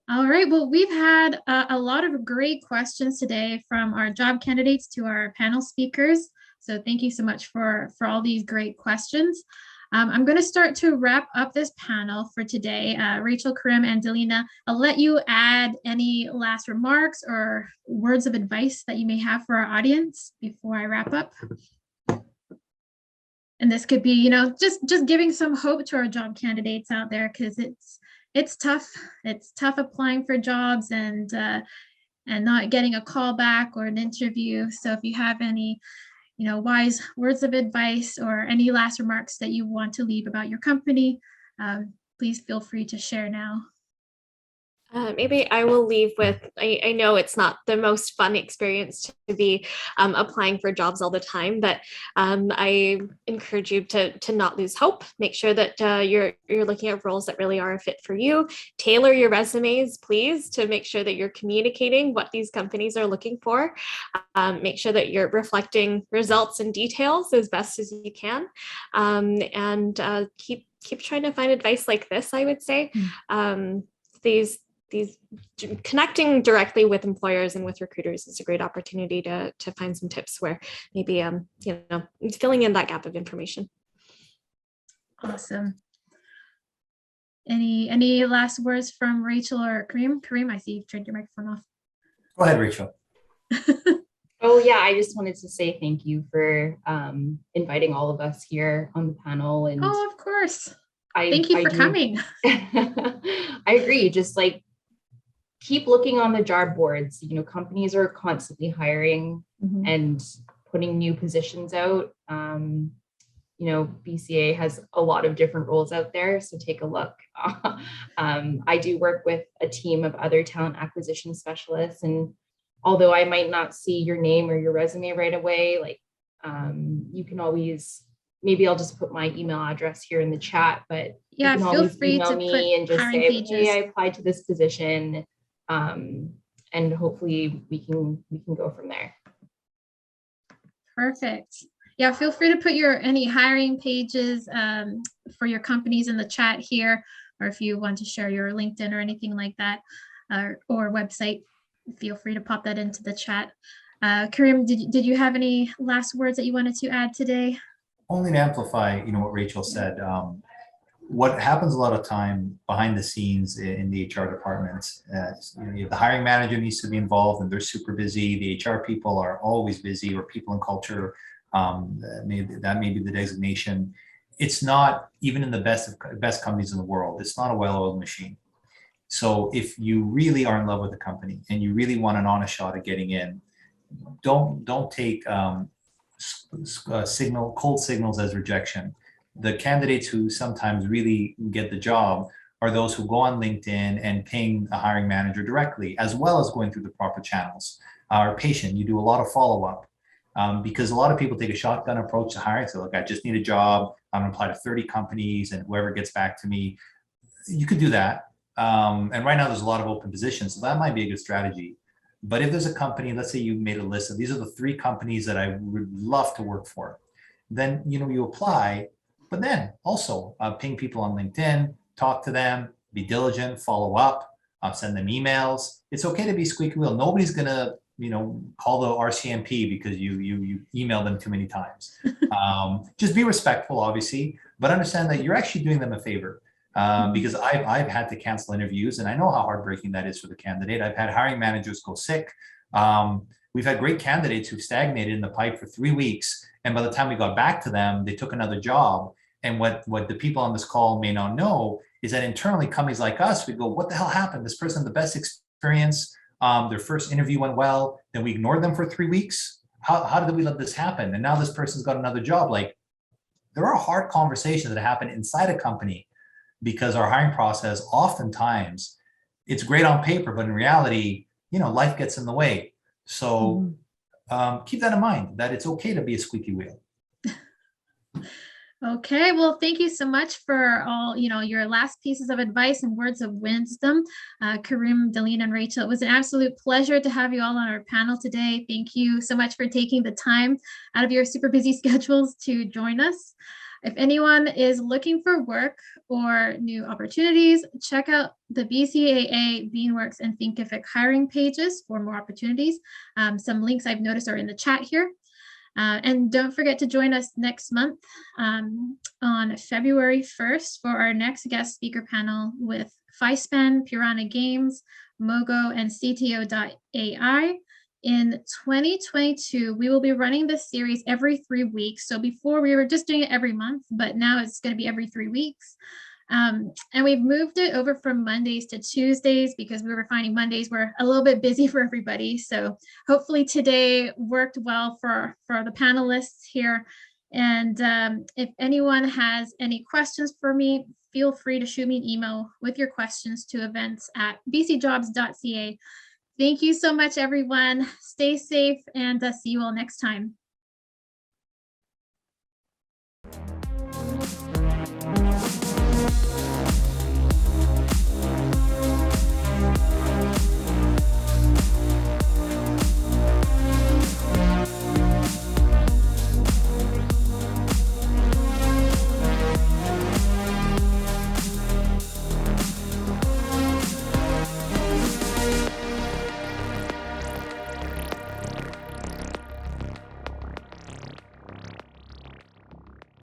All right, well, we've had a lot of great questions today from our job candidates to our panel speakers. So thank you so much for all these great questions. I'm going to start to wrap up this panel for today. Rachel, Karim, and Delina, I'll let you add any last remarks or words of advice that you may have for our audience before I wrap up. And this could be, you know, just giving some hope to our job candidates out there, because it's tough. It's tough applying for jobs and not getting a call back or an interview. So if you have any, you know, wise words of advice or any last remarks that you want to leave about your company, please feel free to share now. Maybe I will leave with, I know it's not the most fun experience to be applying for jobs all the time, but I encourage you to not lose hope. Make sure that you're looking at roles that really are a fit for you. Tailor your resumes, please, to make sure that you're communicating what these companies are looking for. Make sure that you're reflecting results and details as best as you can, and keep trying to find advice like this, I would say. These connecting directly with employers and with recruiters is a great opportunity to find some tips where maybe filling in that gap of information. Awesome. Any last words from Rachel or Kareem? Kareem, I see you've turned your microphone off. Go ahead, Rachel. Oh yeah, I just wanted to say thank you for inviting all of us here on the panel. And oh, of course. Thank you for coming. I agree. Just like keep looking on the job boards. You know, companies are constantly hiring and putting new positions out. You know, BCA has a lot of different roles out there, so take a look. I do work with a team of other talent acquisition specialists, and although I might not see your name or your resume right away, like you can always, maybe I'll just put my email address here in the chat, but yeah, you can feel always free email to me put and just say, pages. hey, I applied to this position, and hopefully we can go from there. Perfect. Yeah, feel free to put any hiring pages for your companies in the chat here, or if you want to share your LinkedIn or anything like that, or website, feel free to pop that into the chat. Kareem, did you have any last words that you wanted to add today? Only to amplify, what Rachel said. What happens a lot of time behind the scenes in the HR departments, the hiring manager needs to be involved and they're super busy. The HR people are always busy, or people in culture, that may be the designation. It's not, even in the best companies in the world, it's not a well-oiled machine. So if you really are in love with the company and you really want an honest shot at getting in, don't take cold signals as rejection. The candidates who sometimes really get the job are those who go on LinkedIn and ping a hiring manager directly, as well as going through the proper channels. Are patient. You do a lot of follow-up, because a lot of people take a shotgun approach to hiring. So, look, I just need a job. I'm going to apply to 30 companies, and whoever gets back to me. You could do that. And right now, there's a lot of open positions, so that might be a good strategy. But if there's a company, let's say you made a list of these are the 3 companies that I would love to work for, then you apply. But then also ping people on LinkedIn, talk to them, be diligent, follow up, send them emails. It's okay to be squeaky wheel. Nobody's gonna, call the RCMP because you email them too many times. Just be respectful, obviously, but understand that you're actually doing them a favor. Because I've had to cancel interviews, and I know how heartbreaking that is for the candidate. I've had hiring managers go sick. We've had great candidates who've stagnated in the pipe for 3 weeks, and by the time we got back to them, they took another job. And what the people on this call may not know is that internally, companies like us, we go, what the hell happened? This person had the best experience. Their first interview went well. Then we ignored them for 3 weeks. How did we let this happen? And now this person's got another job. Like, there are hard conversations that happen inside a company, because our hiring process, oftentimes, it's great on paper, but in reality, life gets in the way. So keep that in mind, that it's okay to be a squeaky wheel. Okay, well, thank you so much for all, your last pieces of advice and words of wisdom, Kareem, Deline, and Rachel. It was an absolute pleasure to have you all on our panel today. Thank you so much for taking the time out of your super busy schedules to join us. If anyone is looking for work or new opportunities, check out the BCAA, Beanworks, and Thinkific hiring pages for more opportunities. Some links I've noticed are in the chat here. And don't forget to join us next month on February 1st for our next guest speaker panel with FiSpan, Piranha Games, Mogo, and CTO.ai. In 2022, we will be running this series every 3 weeks. So before we were just doing it every month, but now it's going to be every 3 weeks. And we've moved it over from Mondays to Tuesdays because we were finding Mondays were a little bit busy for everybody. So hopefully today worked well for the panelists here. And if anyone has any questions for me, feel free to shoot me an email with your questions to events@bcjobs.ca. Thank you so much, everyone. Stay safe and see you all next time.